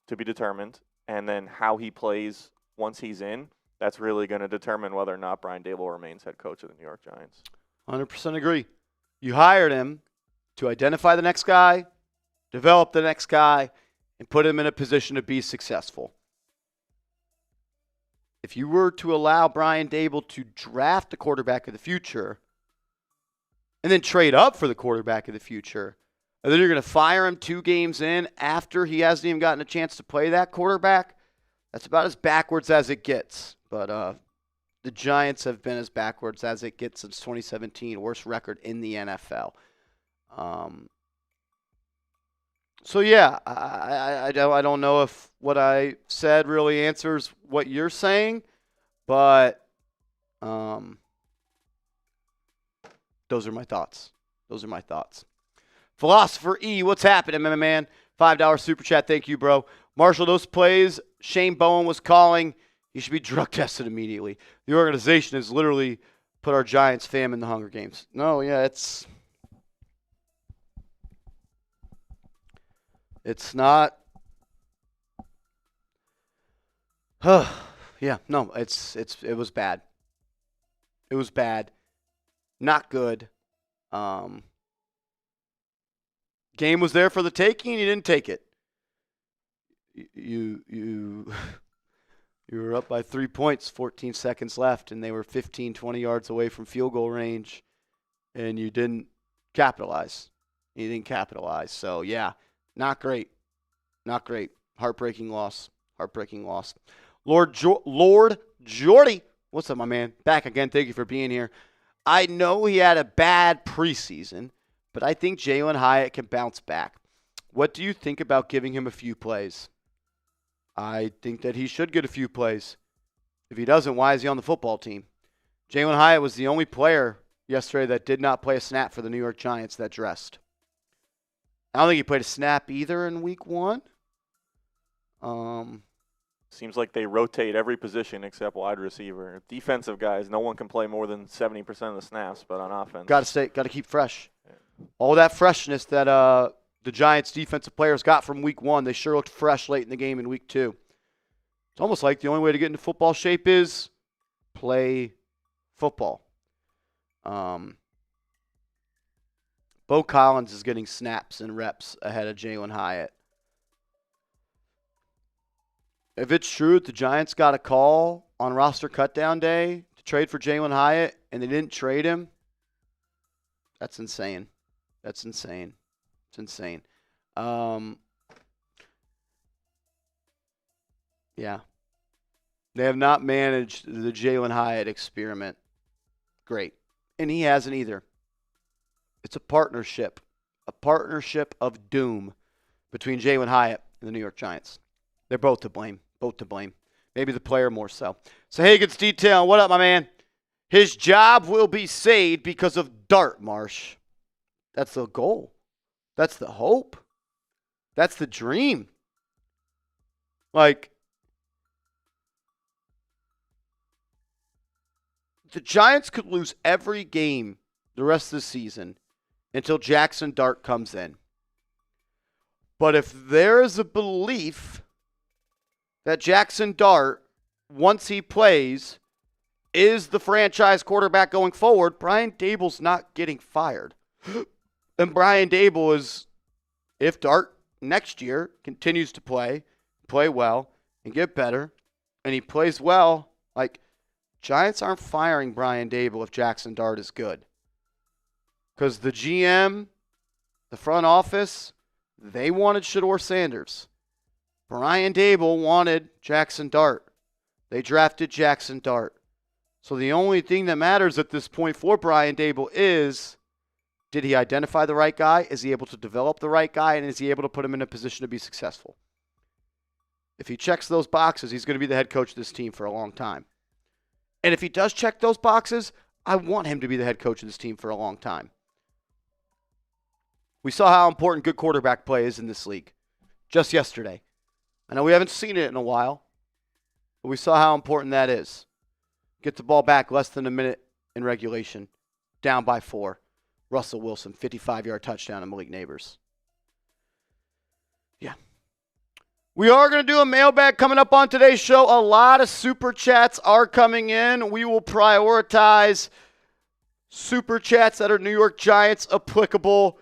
to be determined, and then how he plays once he's in. That's really going to determine whether or not Brian Daboll remains head coach of the New York Giants. 100% agree. You hired him to identify the next guy, develop the next guy, and put him in a position to be successful. If you were to allow Brian Daboll to draft the quarterback of the future and then trade up for the quarterback of the future, and then you're going to fire him 2 games in after he hasn't even gotten a chance to play that quarterback, that's about as backwards as it gets. But the Giants have been as backwards as it gets since 2017, worst record in the NFL. So, yeah, I don't know if what I said really answers what you're saying, but those are my thoughts. Philosopher E, what's happening, my man? $5 super chat. Thank you, bro. Marshall, those plays Shane Bowen was calling, he should be drug tested immediately. The organization has literally put our Giants fam in the Hunger Games. No, yeah, it's not. Yeah, no, it was bad. It was bad. Not good. Game was there for the taking, and you didn't take it. You were up by 3 points, 14 seconds left, and they were 15, 20 yards away from field goal range, and you didn't capitalize. So, yeah, not great. Heartbreaking loss. Lord Jordy, what's up, my man? Back again. Thank you for being here. I know he had a bad preseason, but I think Jalen Hyatt can bounce back. What do you think about giving him a few plays? I think that he should get a few plays. If he doesn't, why is he on the football team? Jalen Hyatt was the only player yesterday that did not play a snap for the New York Giants that dressed. I don't think he played a snap either in week 1. Seems like they rotate every position except wide receiver. Defensive guys, no one can play more than 70% of the snaps, but on offense. Got to keep fresh. Yeah. All that freshness that the Giants defensive players got from week 1, they sure looked fresh late in the game in week 2. It's almost like the only way to get into football shape is play football. Bo Collins is getting snaps and reps ahead of Jalen Hyatt. If it's true that the Giants got a call on roster cutdown day to trade for Jalen Hyatt and they didn't trade him, that's insane. It's insane. Yeah. They have not managed the Jalen Hyatt experiment great. And he hasn't either. It's a partnership of doom between Jalen Hyatt and the New York Giants. They're both to blame. Maybe the player more so. So Hagen's Detail, what up, my man? His job will be saved because of Dart, Marsh. That's the goal. That's the hope. That's the dream. Like, the Giants could lose every game the rest of the season until Jackson Dart comes in. But if there is a belief that Jackson Dart, once he plays, is the franchise quarterback going forward, Brian Daboll's not getting fired. And Brian Daboll is, if Dart next year continues to play well, and get better, and he plays well, like, Giants aren't firing Brian Daboll if Jackson Dart is good. Because the GM, the front office, they wanted Shedeur Sanders. Brian Daboll wanted Jackson Dart. They drafted Jackson Dart. So the only thing that matters at this point for Brian Daboll is, did he identify the right guy? Is he able to develop the right guy? And is he able to put him in a position to be successful? If he checks those boxes, he's going to be the head coach of this team for a long time. And if he does check those boxes, I want him to be the head coach of this team for a long time. We saw how important good quarterback play is in this league just yesterday. I know we haven't seen it in a while, but we saw how important that is. Get the ball back less than a minute in regulation, down by 4. Russell Wilson, 55-yard touchdown to Malik Nabers. Yeah. We are going to do a mailbag coming up on today's show. A lot of super chats are coming in. We will prioritize super chats that are New York Giants applicable.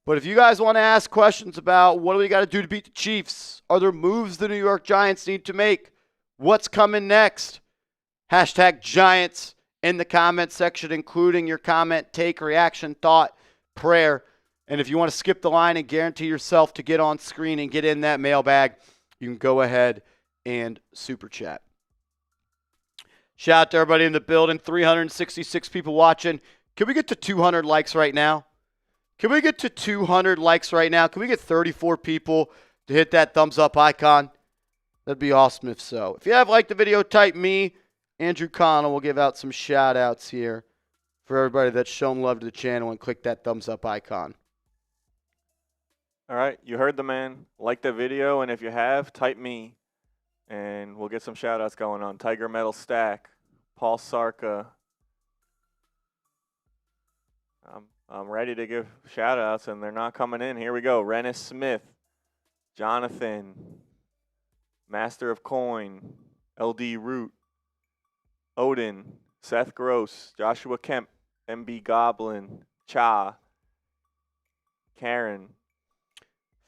But if you guys want to ask questions about what do we got to do to beat the Chiefs, are there moves the New York Giants need to make, what's coming next, hashtag Giants in the comment section, including your comment, take, reaction, thought, prayer. And if you want to skip the line and guarantee yourself to get on screen and get in that mailbag, you can go ahead and super chat. Shout out to everybody in the building, 366 people watching. Can we get to 200 likes right now? Can we get to 200 likes right now? Can we get 34 people to hit that thumbs up icon? That'd be awesome if so. If you have liked the video, type me. Andrew Connell will give out some shout outs here for everybody that's shown love to the channel and click that thumbs up icon. All right, you heard the man. Like the video, and if you have, type me, and we'll get some shout outs going on. Tiger Metal Stack, Paul Sarka. I'm ready to give shout outs, and they're not coming in. Here we go. Rennis Smith, Jonathan, Master of Coin, LD Root, Odin, Seth Gross, Joshua Kemp, MB Goblin, Cha, Karen.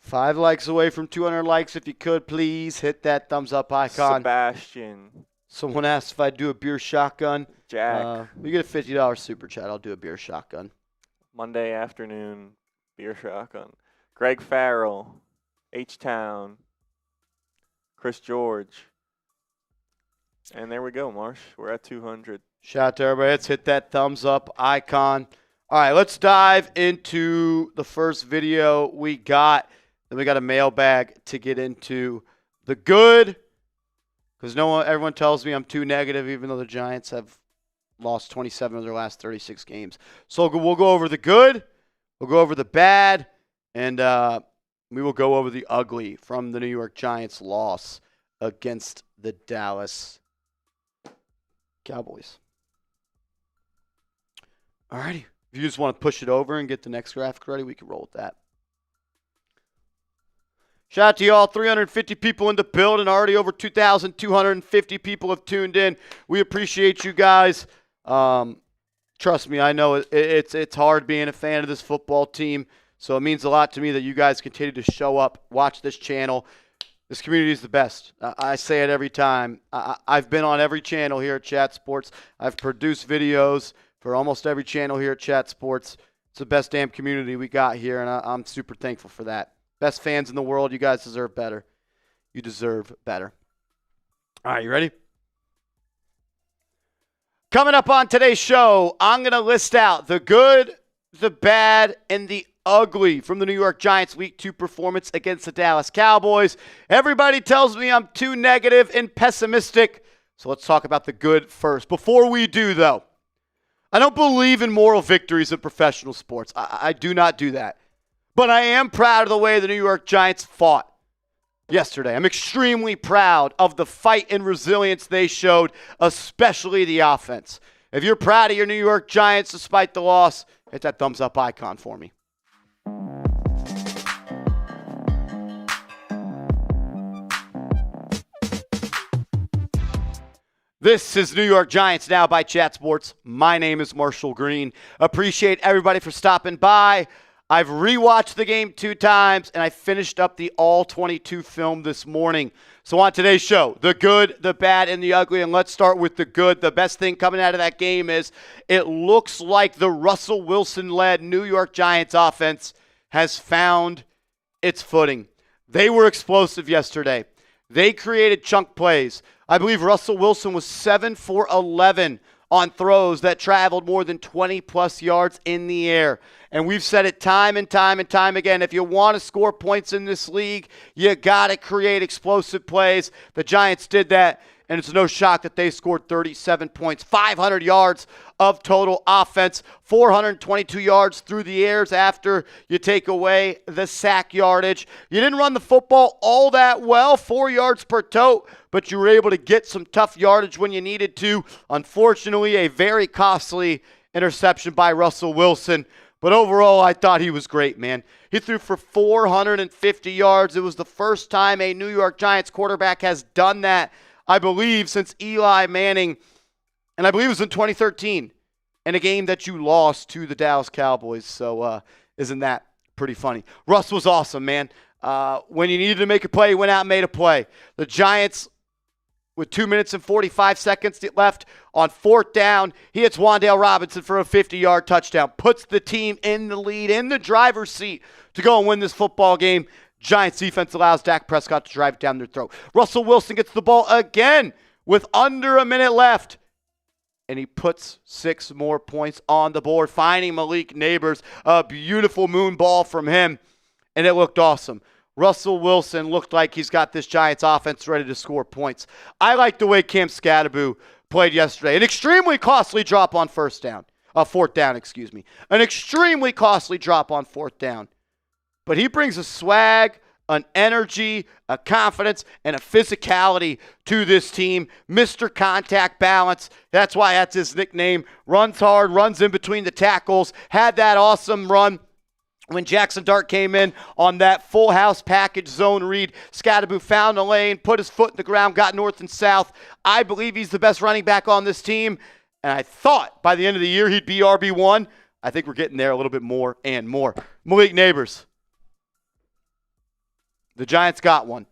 5 likes away from 200 likes. If you could, please hit that thumbs up icon. Sebastian. Someone asked if I'd do a beer shotgun. Jack. We get a $50 super chat. I'll do a beer shotgun. Monday afternoon, beer shotgun. Greg Farrell, H-Town, Chris George. And there we go, Marsh. We're at 200. Shout out to everybody. Let's hit that thumbs up icon. All right, let's dive into the first video we got. Then we got a mailbag to get into the good. Because everyone tells me I'm too negative, even though the Giants have lost 27 of their last 36 games. So we'll go over the good, we'll go over the bad, and we will go over the ugly from the New York Giants' loss against the Dallas Cowboys. All righty. If you just want to push it over and get the next graphic ready, we can roll with that. Shout out to y'all, 350 people in the building, already over 2,250 people have tuned in. We appreciate you guys. Trust me, I know it's hard being a fan of this football team, so it means a lot to me that you guys continue to show up, watch this channel. This community is the best. I say it every time. I've been on every channel here at Chat Sports. I've produced videos for almost every channel here at Chat Sports. It's the best damn community we got here, and I'm super thankful for that. Best fans in the world. You guys deserve better. You deserve better. All right, you ready? Coming up on today's show, I'm going to list out the good, the bad, and the ugly from the New York Giants Week 2 performance against the Dallas Cowboys. Everybody tells me I'm too negative and pessimistic, so let's talk about the good first. Before we do, though, I don't believe in moral victories in professional sports. I do not do that. but I am proud of the way the New York Giants fought yesterday. I'm extremely proud of the fight and resilience they showed, especially the offense. If you're proud of your New York Giants despite the loss, hit that thumbs up icon for me. This is New York Giants Now by Chat Sports. My name is Marshall Green. Appreciate everybody for stopping by. I've rewatched the game 2 times, and I finished up the All-22 film this morning. So on today's show, the good, the bad, and the ugly. And let's start with the good. The best thing coming out of that game is it looks like the Russell Wilson-led New York Giants offense has found its footing. They were explosive yesterday. They created chunk plays. I believe Russell Wilson was 7 for 11 on throws that traveled more than 20-plus yards in the air. And we've said it time and time and time again. If you want to score points in this league, you got to create explosive plays. The Giants did that, and it's no shock that they scored 37 points, 500 yards of total offense, 422 yards through the airs after you take away the sack yardage. You didn't run the football all that well, 4 yards per tote, but you were able to get some tough yardage when you needed to. Unfortunately, a very costly interception by Russell Wilson. But overall, I thought he was great, man. He threw for 450 yards. It was the first time a New York Giants quarterback has done that, I believe, since Eli Manning. And I believe it was in 2013 in a game that you lost to the Dallas Cowboys. So isn't that pretty funny? Russ was awesome, man. When you needed to make a play, he went out and made a play. The Giants, with 2 minutes and 45 seconds left on 4th down, he hits Wan'Dale Robinson for a 50-yard touchdown. Puts the team in the lead, in the driver's seat to go and win this football game. Giants defense allows Dak Prescott to drive it down their throat. Russell Wilson gets the ball again with under a minute left, and he puts 6 more points on the board, finding Malik Nabers. A beautiful moon ball from him, and it looked awesome. Russell Wilson looked like he's got this Giants offense ready to score points. I like the way Cam Scadaboo played yesterday. An extremely costly drop on 4th down. An extremely costly drop on 4th down. But he brings a swag, an energy, a confidence, and a physicality to this team. Mr. Contact Balance. That's why that's his nickname. Runs hard, runs in between the tackles. Had that awesome run when Jackson Dart came in on that full house package zone read. Scadaboo found the lane, put his foot in the ground, got north and south. I believe he's the best running back on this team, and I thought by the end of the year he'd be RB1. I think we're getting there a little bit more and more. Malik Nabers. The Giants got one.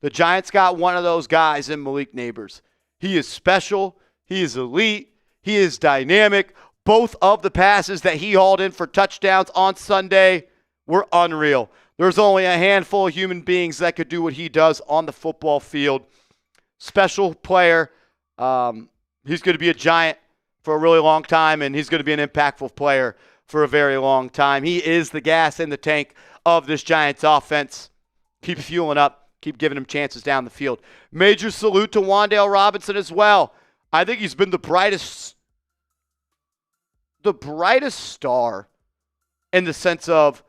The Giants got one of those guys in Malik Nabers. He is special. He is elite. He is dynamic. Both of the passes that he hauled in for touchdowns on Sunday were unreal. There's only a handful of human beings that could do what he does on the football field. Special player. He's going to be a Giant for a really long time, and he's going to be an impactful player for a very long time. He is the gas in the tank of this Giants offense. Keep fueling up. Keep giving him chances down the field. Major salute to Wan'Dale Robinson as well. I think he's been the brightest star in the sense of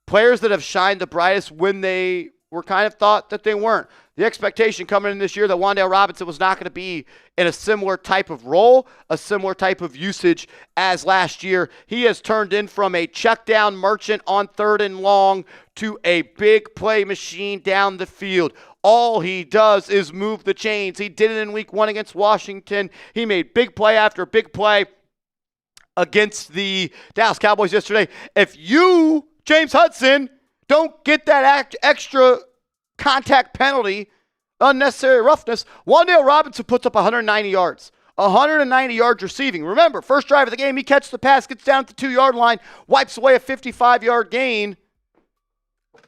players that have shined the brightest when they were kind of thought that they weren't. The expectation coming in this year that Wan'Dale Robinson was not going to be in a similar type of role, a similar type of usage as last year. He has turned in from a check down merchant on 3rd and long to a big play machine down the field. All he does is move the chains. He did it in week 1 against Washington. He made big play after big play against the Dallas Cowboys yesterday. If you, James Hudson, don't get that extra contact penalty, unnecessary roughness, Wan'Dale Robinson puts up 190 yards. 190 yards receiving. Remember, first drive of the game, he catches the pass, gets down at the 2-yard line, wipes away a 55-yard gain,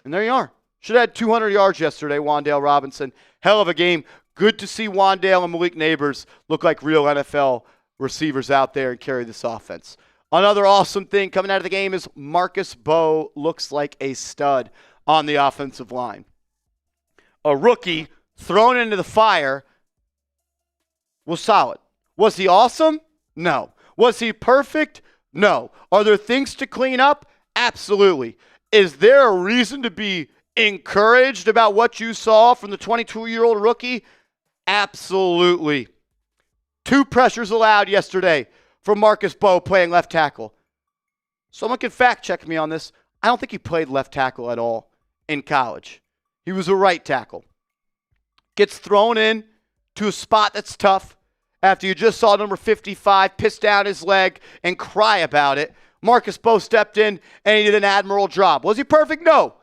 and there you are. Should have had 200 yards yesterday, Wan'Dale Robinson. Hell of a game. Good to see Wan'Dale and Malik Nabers look like real NFL receivers out there and carry this offense. Another awesome thing coming out of the game is Marcus Bowe looks like a stud on the offensive line. A rookie thrown into the fire was solid. Was he awesome? No. Was he perfect? No. Are there things to clean up? Absolutely. Is there a reason to be encouraged about what you saw from the 22-year-old rookie? Absolutely. 2 pressures allowed yesterday from Marcus Bowe playing left tackle. Someone can fact check me on this. I don't think he played left tackle at all in college. He was a right tackle. Gets thrown in to a spot that's tough after you just saw number 55 piss down his leg and cry about it. Marcus Bowe stepped in and he did an admirable job. Was he perfect? No.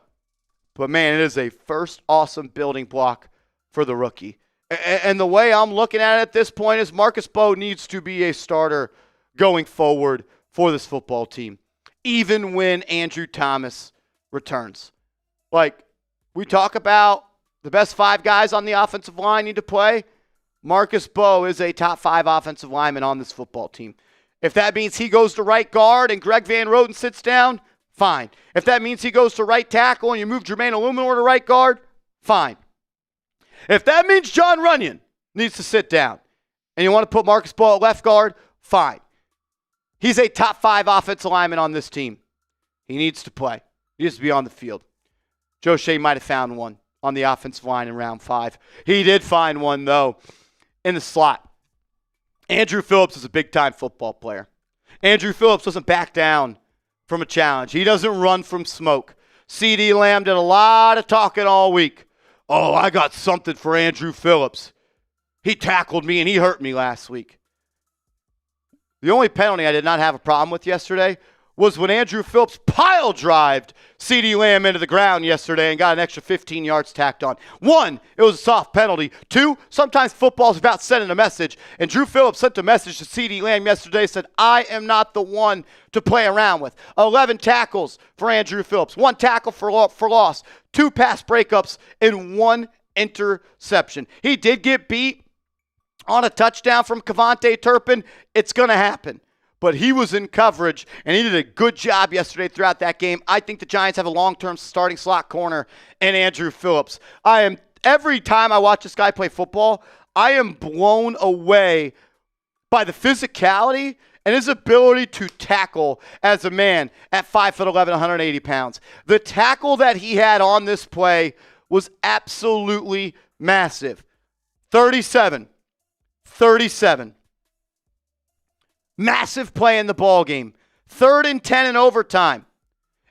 But man, it is a first awesome building block for the rookie. And the way I'm looking at it at this point is Marcus Bowe needs to be a starter going forward for this football team, even when Andrew Thomas returns. Like, we talk about the best 5 guys on the offensive line need to play. Marcus Bowe is a top 5 offensive lineman on this football team. If that means he goes to right guard and Greg Van Roten sits down, fine. If that means he goes to right tackle and you move Jermaine Illuminor to right guard, fine. If that means John Runyon needs to sit down and you want to put Marcus Bowe at left guard, fine. He's a top 5 offensive lineman on this team. He needs to play. He needs to be on the field. Joe Shea might have found one on the offensive line in round 5. He did find one, though, in the slot. Andrew Phillips is a big-time football player. Andrew Phillips doesn't back down from a challenge. He doesn't run from smoke. CeeDee Lamb did a lot of talking all week. Oh, I got something for Andrew Phillips. He tackled me and he hurt me last week. The only penalty I did not have a problem with yesterday was when Andrew Phillips pile-drived CeeDee Lamb into the ground yesterday and got an extra 15 yards tacked on. 1, it was a soft penalty. 2, sometimes football's about sending a message. And Drew Phillips sent a message to CeeDee Lamb yesterday, said, I am not the one to play around with. 11 tackles for Andrew Phillips. 1 tackle for loss. 2 pass breakups and 1 interception. He did get beat on a touchdown from Kevontae Turpin. It's going to happen. But he was in coverage, and he did a good job yesterday throughout that game. I think the Giants have a long-term starting slot corner in Andrew Phillips. Every time I watch this guy play football, I am blown away by the physicality and his ability to tackle as a man at 5'11", 180 pounds. The tackle that he had on this play was absolutely massive. 37. Massive play in the ball game. 3rd and 10 in overtime.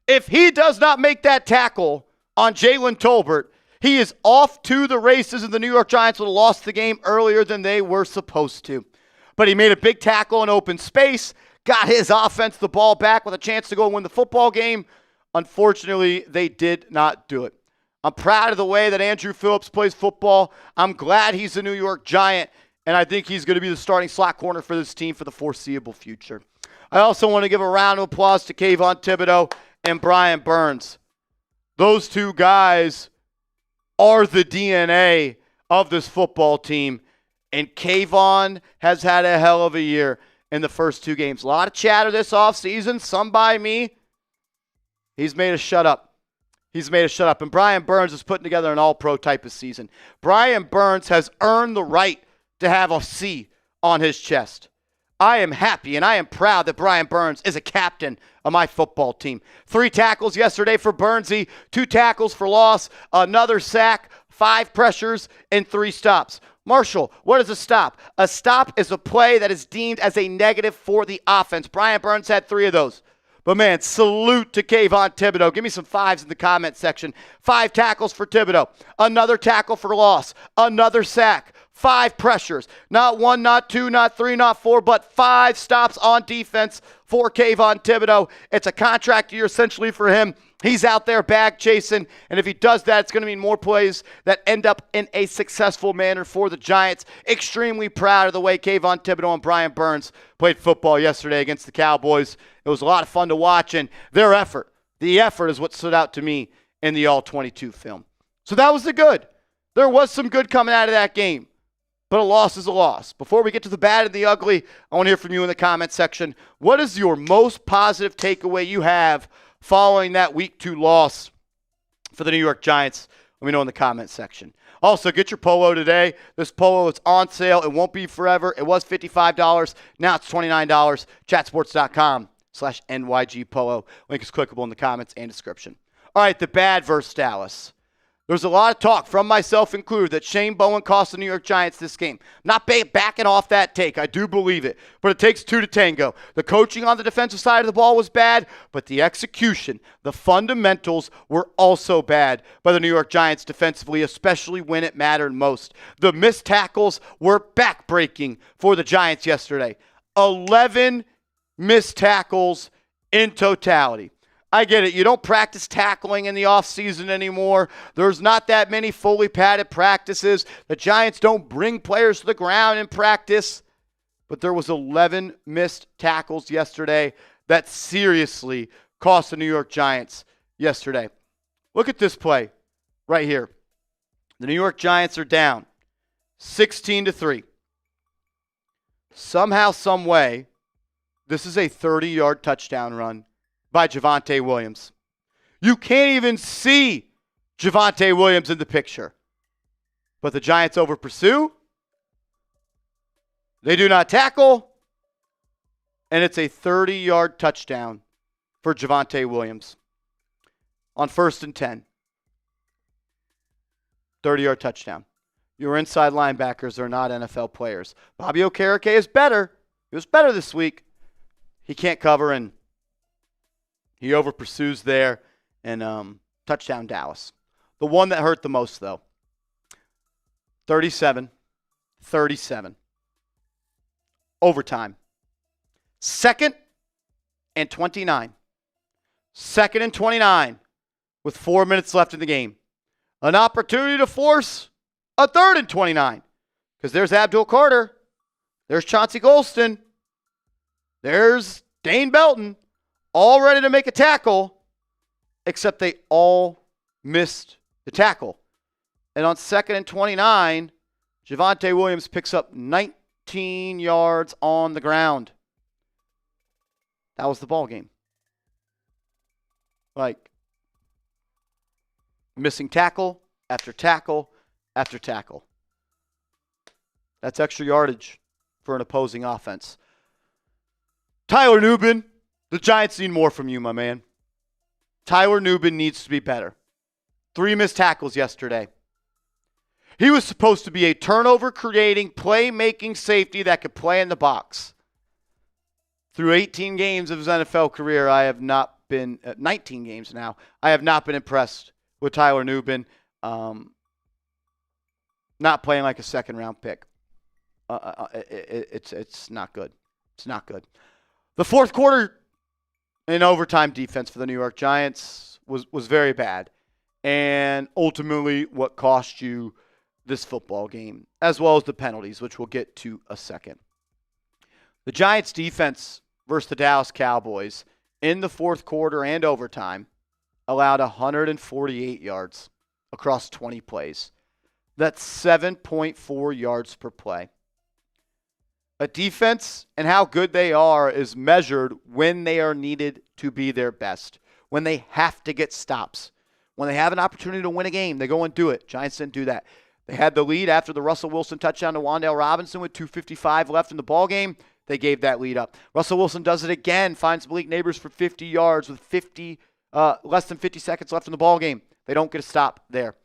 If he does not make that tackle on Jalen Tolbert, he is off to the races, and the New York Giants would have lost the game earlier than they were supposed to. But he made a big tackle in open space, got his offense the ball back with a chance to go and win the football game. Unfortunately, they did not do it. I'm proud of the way that Andrew Phillips plays football. I'm glad he's a New York Giant. And I think he's going to be the starting slot corner for this team for the foreseeable future. I also want to give a round of applause to Kayvon Thibodeaux and Brian Burns. Those 2 guys are the DNA of this football team. And Kayvon has had a hell of a year in the first 2 games. A lot of chatter this offseason, some by me. He's made a shut up. And Brian Burns is putting together an all-pro type of season. Brian Burns has earned the right to have a C on his chest. I am happy and I am proud that Brian Burns is a captain of my football team. 3 tackles yesterday for Burnsy, 2 tackles for loss, another sack, 5 pressures, and 3 stops. Marshall, what is a stop? A stop is a play that is deemed as a negative for the offense. Brian Burns had 3 of those. But man, salute to Kayvon Thibodeaux. Give me some 5s in the comment section. 5 tackles for Thibodeaux. Another tackle for loss. Another sack. 5 pressures. Not 1, not 2, not 3, not 4, but 5 stops on defense for Kayvon Thibodeaux. It's a contract year essentially for him. He's out there bag chasing, and if he does that, it's going to mean more plays that end up in a successful manner for the Giants. Extremely proud of the way Kayvon Thibodeaux and Brian Burns played football yesterday against the Cowboys. It was a lot of fun to watch, and their effort, the effort is what stood out to me in the All-22 film. So that was the good. There was some good coming out of that game. But a loss is a loss. Before we get to the bad and the ugly, I want to hear from you in the comment section. What is your most positive takeaway you have following that Week 2 loss for the New York Giants? Let me know in the comment section. Also, get your polo today. This polo is on sale. It won't be forever. It was $55. Now it's $29. Chatsports.com/NYG polo. Link is clickable in the comments and description. All right, the bad versus Dallas. There's a lot of talk, from myself included, that Shane Bowen cost the New York Giants this game. Not backing off that take. I do believe it. But it takes two to tango. The coaching on the defensive side of the ball was bad, but the execution, the fundamentals were also bad by the New York Giants defensively, especially when it mattered most. The missed tackles were backbreaking for the Giants yesterday. 11 missed tackles in totality. I get it. You don't practice tackling in the offseason anymore. There's not that many fully padded practices. The Giants don't bring players to the ground in practice. But there was 11 missed tackles yesterday that seriously cost the New York Giants yesterday. Look at this play right here. The New York Giants are down 16-3. Somehow, some way, this is a 30-yard touchdown run by Javonte Williams. You can't even see Javonte Williams in the picture. But the Giants over pursue. They do not tackle. And it's a 30-yard touchdown for Javonte Williams on 1st and 10. 30-yard touchdown. Your inside linebackers are not NFL players. Bobby Okereke is better. He was better this week. He can't cover, and he over pursues there, and touchdown Dallas. The one that hurt the most, though, 37. Overtime. 2nd and 29. 2nd and 29 with 4 minutes left in the game. An opportunity to force a 3rd and 29. Because there's Abdul Carter. There's Chauncey Golston. There's Dane Belton. All ready to make a tackle, except they all missed the tackle. And on 2nd and 29, Javonte Williams picks up 19 yards on the ground. That was the ball game. Like, missing tackle after tackle after tackle. That's extra yardage for an opposing offense. Tyler Nubin, the Giants need more from you, my man. Tyler Nubin needs to be better. 3 missed tackles yesterday. He was supposed to be a turnover-creating, play-making safety that could play in the box. Through 18 games of his NFL career, I have not been, 19 games now, I have not been impressed with Tyler Nubin. Not playing like a second-round pick. It's not good. It's not good. The fourth quarter in overtime defense for the New York Giants was very bad. And ultimately what cost you this football game, as well as the penalties, which we'll get to a second. The Giants defense versus the Dallas Cowboys in the fourth quarter and overtime allowed 148 yards across 20 plays. That's 7.4 yards per play. A defense and how good they are is measured when they are needed to be their best, when they have to get stops. When they have an opportunity to win a game, they go and do it. Giants didn't do that. They had the lead after the Russell Wilson touchdown to Wan'Dale Robinson with 2:55 left in the ballgame. They gave that lead up. Russell Wilson does it again, finds Malik Nabers for 50 yards with less than 50 seconds left in the ballgame. They don't get a stop there.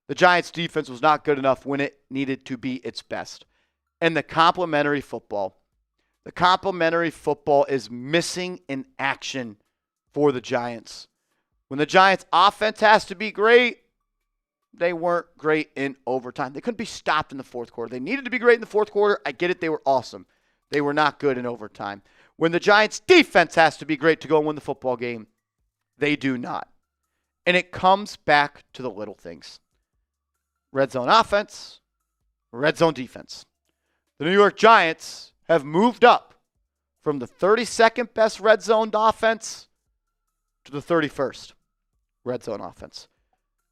The Giants' defense was not good enough when it needed to be its best. And the complementary football is missing in action for the Giants. When the Giants' offense has to be great, they weren't great in overtime. They couldn't be stopped in the fourth quarter. They needed to be great in the fourth quarter. I get it. They were awesome. They were not good in overtime. When the Giants' defense has to be great to go and win the football game, they do not. And it comes back to the little things. Red zone offense, red zone defense. The New York Giants have moved up from the 32nd best red zone offense to the 31st red zone offense.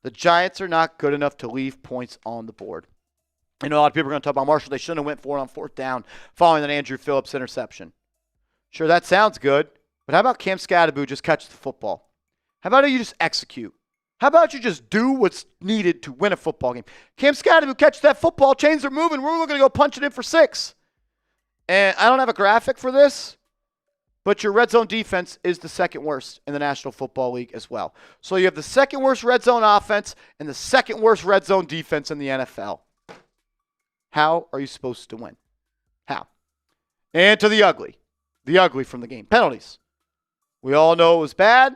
The Giants are not good enough to leave points on the board. I know a lot of people are going to talk about Marshall. They shouldn't have went for it on 4th down following that Andrew Phillips interception. Sure, that sounds good, but how about Cam Scadaboo just catch the football? How about you just execute? How about you just do what's needed to win a football game? Cam Scadaboo catches that football, chains are moving, we're going to go punch it in for 6. And I don't have a graphic for this, but your red zone defense is the second worst in the National Football League as well. So you have the second worst red zone offense and the second worst red zone defense in the NFL. How are you supposed to win? How? And to the ugly from the game. Penalties. We all know it was bad,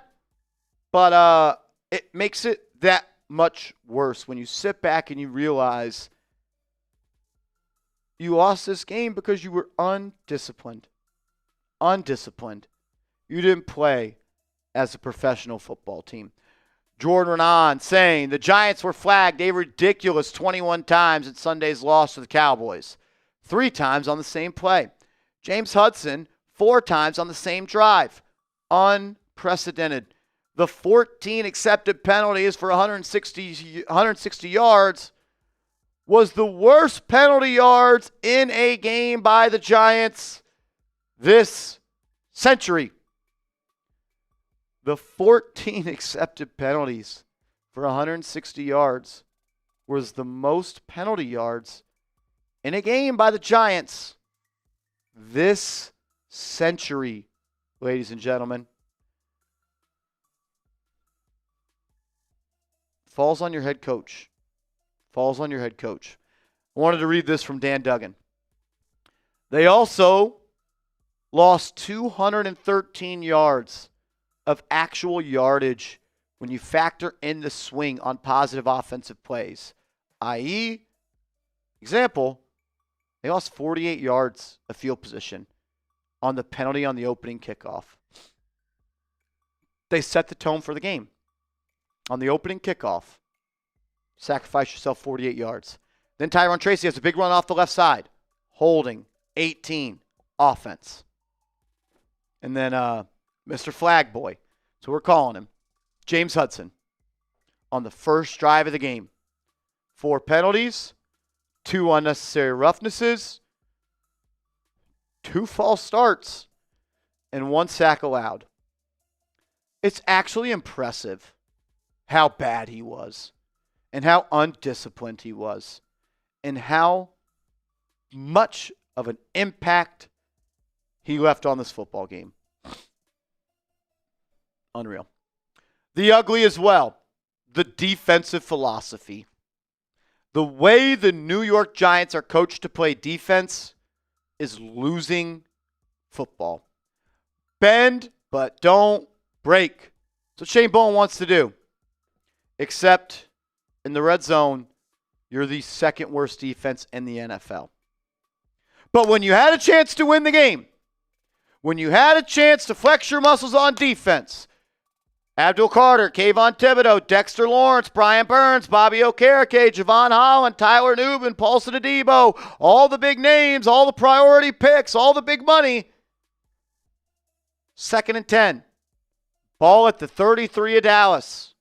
but it makes it that much worse when you sit back and you realize you lost this game because you were undisciplined. You didn't play as a professional football team. Jordan Renan saying the Giants were flagged a ridiculous 21 times in Sunday's loss to the Cowboys. 3 times on the same play. James Hudson, 4 times on the same drive. Unprecedented. The 14 accepted penalties for 160 yards was the worst penalty yards in a game by the Giants this century. The 14 accepted penalties for 160 yards was the most penalty yards in a game by the Giants this century, ladies and gentlemen. Falls on your head coach. I wanted to read this from Dan Duggan. They also lost 213 yards of actual yardage when you factor in the swing on positive offensive plays. I.e., example, they lost 48 yards of field position on the penalty on the opening kickoff. They set the tone for the game. On the opening kickoff, sacrifice yourself 48 yards. Then Tyron Tracy has a big run off the left side. Holding, 18, offense. And then Mr. Flag Boy, so we're calling him, James Hudson, on the first drive of the game. 4 penalties, 2 unnecessary roughnesses, 2 false starts, and 1 sack allowed. It's actually impressive how bad he was and how undisciplined he was and how much of an impact he left on this football game. Unreal. The ugly as well, the defensive philosophy. The way the New York Giants are coached to play defense is losing football. Bend, but don't break. That's what Shane Bowen wants to do. Except in the red zone, you're the second worst defense in the NFL. But when you had a chance to win the game, when you had a chance to flex your muscles on defense, Abdul Carter, Kayvon Thibodeaux, Dexter Lawrence, Brian Burns, Bobby Okereke, Javon Holland, Tyler Nubin, Paulson Adebo, all the big names, all the priority picks, all the big money. 2nd and 10. Ball at the 33 of Dallas.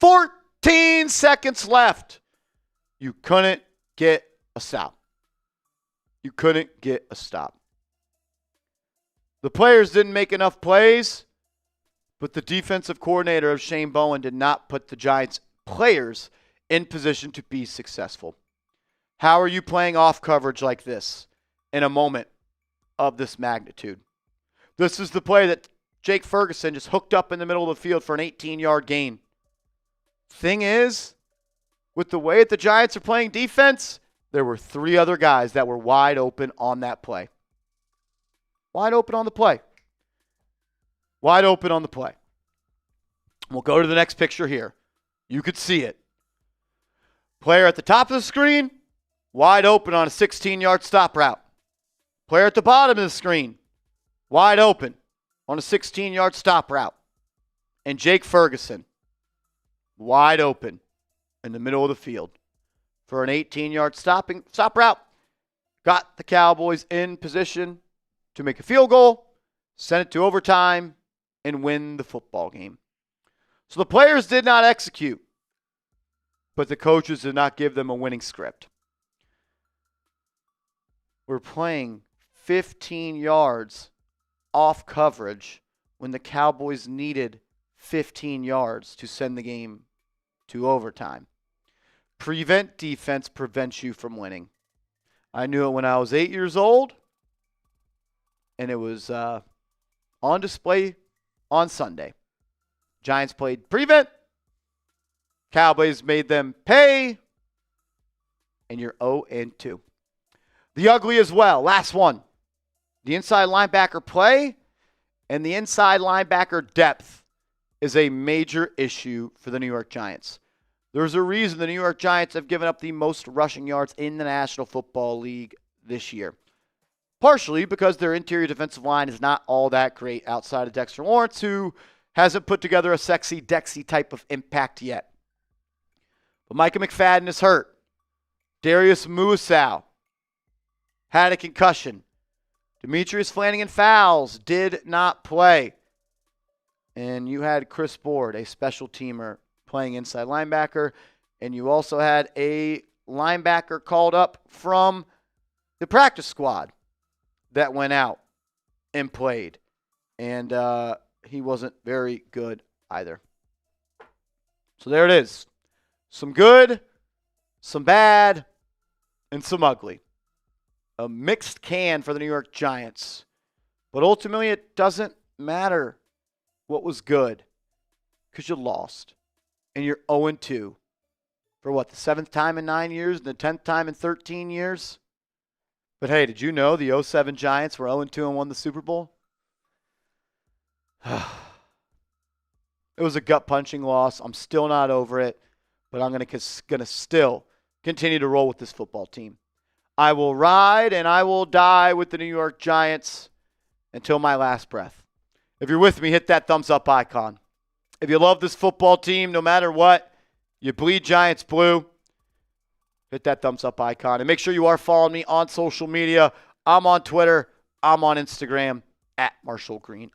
14 seconds left. You couldn't get a stop. The players didn't make enough plays, but the defensive coordinator of Shane Bowen did not put the Giants players in position to be successful. How are you playing off coverage like this in a moment of this magnitude? This is the play that Jake Ferguson just hooked up in the middle of the field for an 18-yard gain. Thing is, with the way that the Giants are playing defense, there were 3 other guys that were wide open on that play. Wide open on the play. We'll go to the next picture here. You could see it. Player at the top of the screen, wide open on a 16-yard stop route. Player at the bottom of the screen, wide open on a 16-yard stop route. And Jake Ferguson, wide open in the middle of the field for an 18-yard stop route. Got the Cowboys in position to make a field goal, send it to overtime, and win the football game. So the players did not execute, but the coaches did not give them a winning script. We're playing 15 yards off coverage when the Cowboys needed 15 yards to send the game to overtime. Prevent defense prevents you from winning. I knew it when I was 8 years old, and it was on display on Sunday. Giants played prevent. Cowboys made them pay. And you're 0-2. The ugly as well. Last one. The inside linebacker play and the inside linebacker depth is a major issue for the New York Giants. There's a reason the New York Giants have given up the most rushing yards in the National Football League this year. Partially because their interior defensive line is not all that great outside of Dexter Lawrence, who hasn't put together a sexy Dexy type of impact yet. But Micah McFadden is hurt. Darius Muasau had a concussion. Demetrius Flanagan-Fowles did not play. And you had Chris Board, a special teamer, playing inside linebacker. And you also had a linebacker called up from the practice squad that went out and played. And he wasn't very good either. So there it is. Some good, some bad, and some ugly. A mixed can for the New York Giants. But ultimately, it doesn't matter what was good because you lost. And you're 0-2 for what, the 7th time in 9 years and the 10th time in 13 years? But hey, did you know the 2007 Giants were 0-2 and won the Super Bowl? It was a gut-punching loss. I'm still not over it, but I'm gonna still continue to roll with this football team. I will ride and I will die with the New York Giants until my last breath. If you're with me, hit that thumbs up icon. If you love this football team, no matter what, you bleed Giants blue, hit that thumbs up icon. And make sure you are following me on social media. I'm on Twitter. I'm on Instagram at @MarshallGreen_.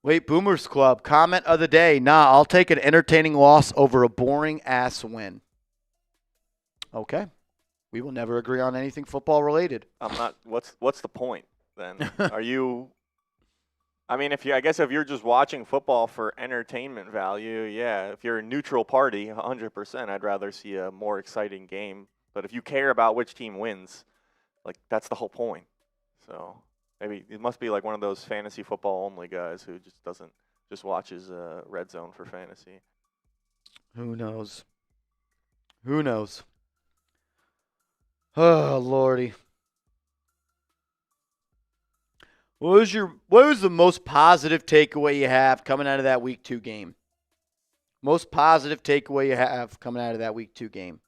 Late Boomers Club, comment of the day. Nah, I'll take an entertaining loss over a boring-ass win. Okay. We will never agree on anything football-related. I'm not. What's the point then? Are you? I mean, I guess if you're just watching football for entertainment value, yeah. If you're a neutral party, 100%, I'd rather see a more exciting game. But if you care about which team wins, like that's the whole point. So. Maybe it must be like one of those fantasy football only guys who just watches Red Zone for fantasy. Who knows? Who knows? Oh, Lordy. What was the most positive takeaway you have coming out of that Week 2 game? Most positive takeaway you have coming out of that Week 2 game?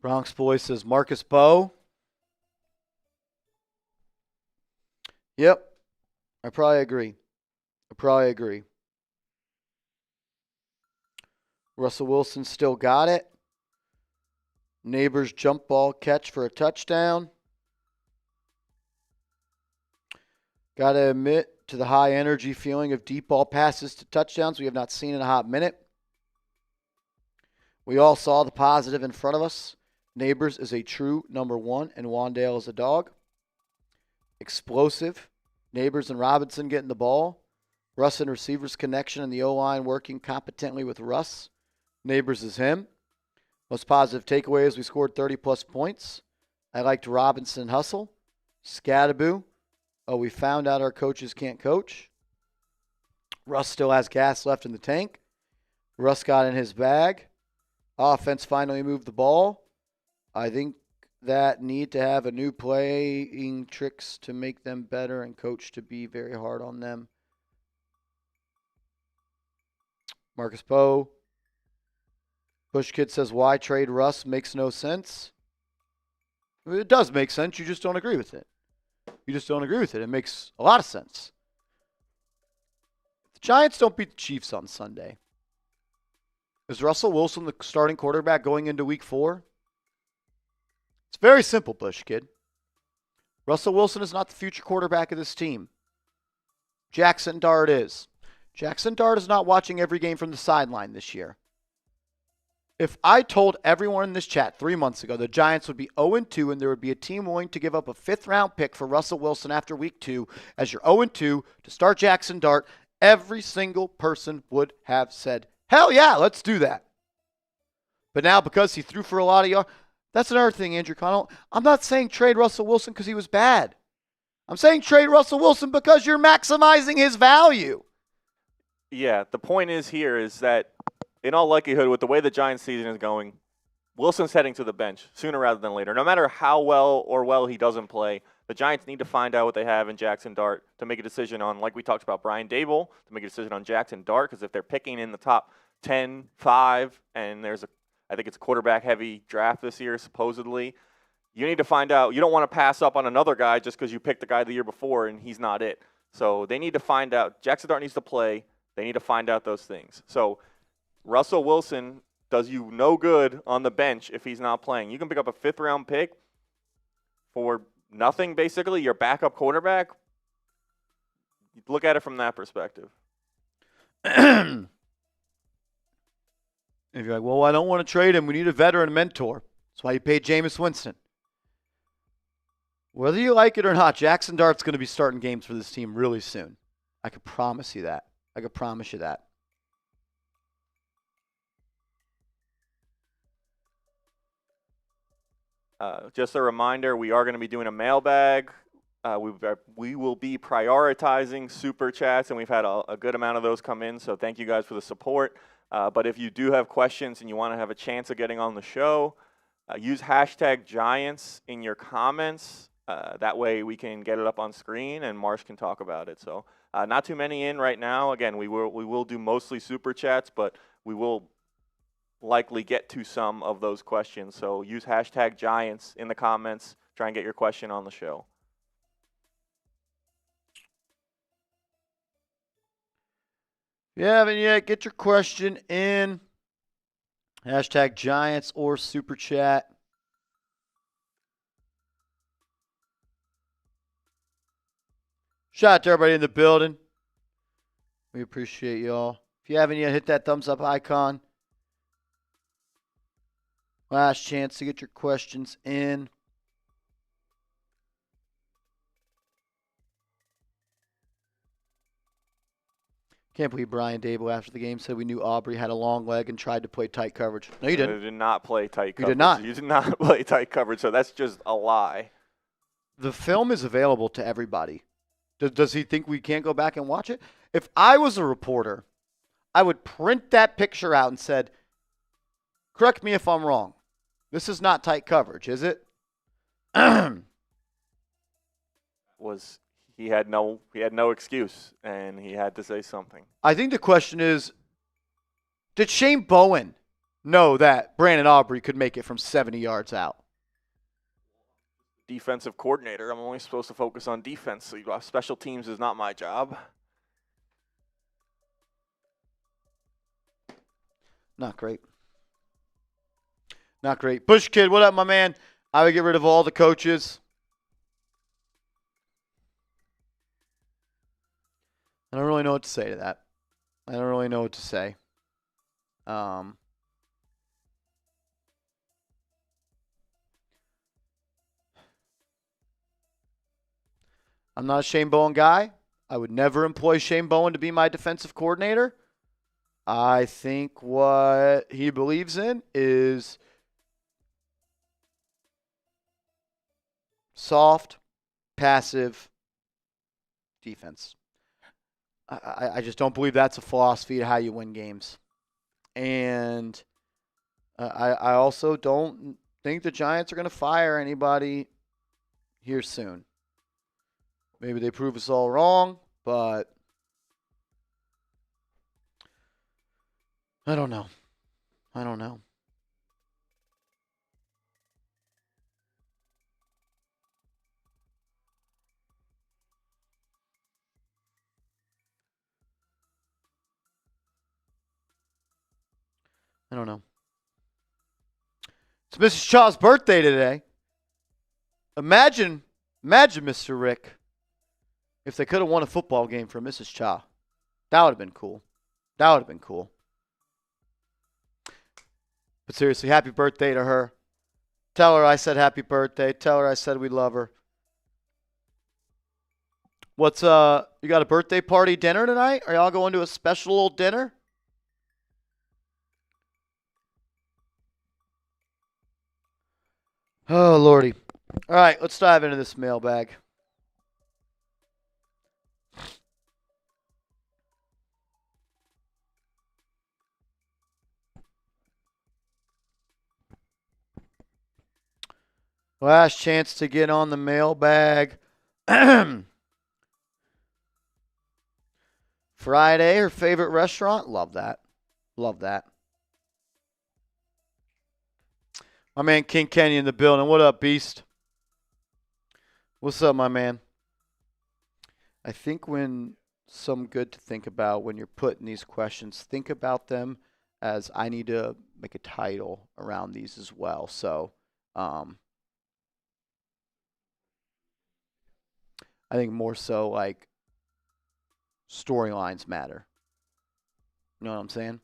Bronx Boy says Marcus Bowe. Yep. I probably agree. Russell Wilson still got it. Nabers jump ball catch for a touchdown. Got to admit to the high energy feeling of deep ball passes to touchdowns we have not seen in a hot minute. We all saw the positive in front of us. Nabers is a true number one, and Wan'Dale is a dog. Explosive. Nabers and Robinson getting the ball. Russ and receivers connection and the O-line working competently with Russ. Nabers is him. Most positive takeaway is we scored 30-plus points. I liked Robinson hustle. Scattaboo. Oh, we found out our coaches can't coach. Russ still has gas left in the tank. Russ got in his bag. Offense finally moved the ball. I think that need to have a new playing tricks to make them better and coach to be very hard on them. Marcus Poe. Bush Kid says, why trade Russ? Makes no sense. I mean, it does make sense. You just don't agree with it. It makes a lot of sense. If the Giants don't beat the Chiefs on Sunday, is Russell Wilson the starting quarterback going into Week 4? It's very simple, Bush Kid. Russell Wilson is not the future quarterback of this team. Jackson Dart is. Jackson Dart is not watching every game from the sideline this year. If I told everyone in this chat 3 months ago the Giants would be 0-2 and there would be a team willing to give up a 5th-round pick for Russell Wilson after week 2 as you're 0-2 to start Jackson Dart, every single person would have said, hell yeah, let's do that. But now because he threw for a lot of yards, that's another thing, Andrew Connell. I'm not saying trade Russell Wilson because he was bad. I'm saying trade Russell Wilson because you're maximizing his value. Yeah, the point is here is that in all likelihood, with the way the Giants season is going, Wilson's heading to the bench sooner rather than later. No matter how well he doesn't play, the Giants need to find out what they have in Jackson Dart to make a decision on, like we talked about, Brian Daboll, to make a decision on Jackson Dart, because if they're picking in the top 10, 5, and I think it's a quarterback-heavy draft this year, supposedly, you need to find out. You don't want to pass up on another guy just because you picked the guy the year before and he's not it. So they need to find out. Jackson Dart needs to play. They need to find out those things. So Russell Wilson does you no good on the bench if he's not playing. You can pick up a 5th-round pick for nothing, basically, your backup quarterback. Look at it from that perspective. If you're like, well, I don't want to trade him. We need a veteran mentor. That's why you paid Jameis Winston. Whether you like it or not, Jackson Dart's going to be starting games for this team really soon. I can promise you that. I can promise you that. Just a reminder, we are going to be doing a mailbag. We will be prioritizing super chats, and we've had a good amount of those come in, so thank you guys for the support. But if you do have questions and you want to have a chance of getting on the show, use hashtag Giants in your comments. That way we can get it up on screen and Marsh can talk about it. So not too many in right now. Again, we will do mostly super chats, but we will likely get to some of those questions. So use hashtag Giants in the comments. Try and get your question on the show. If you haven't yet, get your question in. Hashtag Giants or Super Chat. Shout out to everybody in the building. We appreciate y'all. If you haven't yet, hit that thumbs up icon. Last chance to get your questions in. Can't believe Brian Daboll after the game said we knew Aubrey had a long leg and tried to play tight coverage. No, you didn't. They did not play tight coverage. You did not. You did not play tight coverage, so that's just a lie. The film is available to everybody. Does he think we can't go back and watch it? If I was a reporter, I would print that picture out and said, correct me if I'm wrong. This is not tight coverage, is it? He had no excuse, and he had to say something. I think the question is, did Shane Bowen know that Brandon Aubrey could make it from 70 yards out? Defensive coordinator. I'm only supposed to focus on defense. So special teams is not my job. Not great. Not great. Bush Kid, what up, my man? I would get rid of all the coaches. I don't really know what to say to that. I don't really know what to say. I'm not a Shane Bowen guy. I would never employ Shane Bowen to be my defensive coordinator. I think what he believes in is soft, passive defense. I just don't believe that's a philosophy of how you win games. And I also don't think the Giants are going to fire anybody here soon. Maybe they prove us all wrong, but I don't know. I don't know. I don't know. It's Mrs. Chaw's birthday today. Imagine, Mr. Rick, if they could have won a football game for Mrs. Chaw. That would have been cool. That would have been cool. But seriously, happy birthday to her. Tell her I said happy birthday. Tell her I said we love her. What's you got a birthday party dinner tonight? Are y'all going to a special little dinner? Oh, Lordy. All right, let's dive into this mailbag. Last chance to get on the mailbag. Friday, her favorite restaurant? Love that. Love that. My man King Kenny in the building. What up, Beast? What's up, my man? I think some good to think about when you're putting these questions, think about them as I need to make a title around these as well. So, I think more so like storylines matter. You know what I'm saying?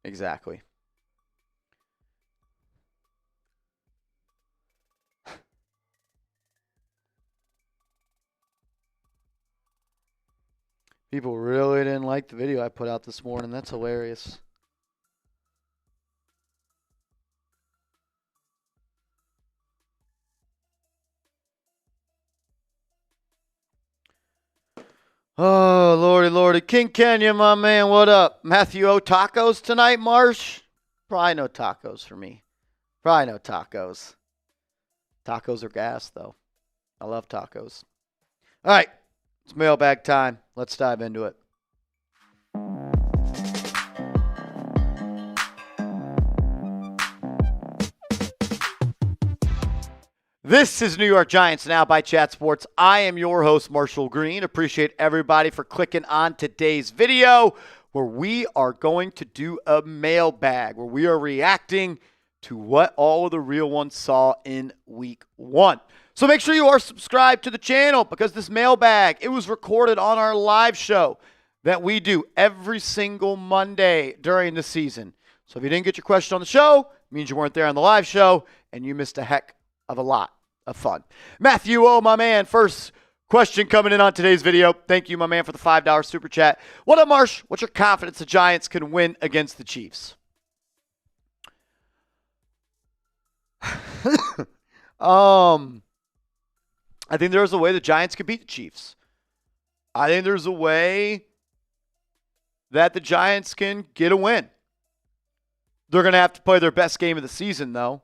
Exactly. People really didn't like the video I put out this morning. That's hilarious. Oh, Lordy, Lordy. King Kenya, my man, what up? Matthew O. Tacos tonight, Marsh? Probably no tacos for me. Probably no tacos. Tacos are gas, though. I love tacos. All right, it's mailbag time. Let's dive into it. This is New York Giants Now by Chat Sports. I am your host, Marshall Green. Appreciate everybody for clicking on today's video where we are going to do a mailbag, where we are reacting to what all of the real ones saw in week one. So make sure you are subscribed to the channel because this mailbag, it was recorded on our live show that we do every single Monday during the season. So if you didn't get your question on the show, it means you weren't there on the live show and you missed a heck of a lot of fun. Matthew O, my man, first question coming in on today's video. Thank you, my man, for the $5 super chat. What up, Marsh? What's your confidence the Giants can win against the Chiefs? I think there's a way the Giants could beat the Chiefs. I think there's a way that the Giants can get a win. They're going to have to play their best game of the season, though.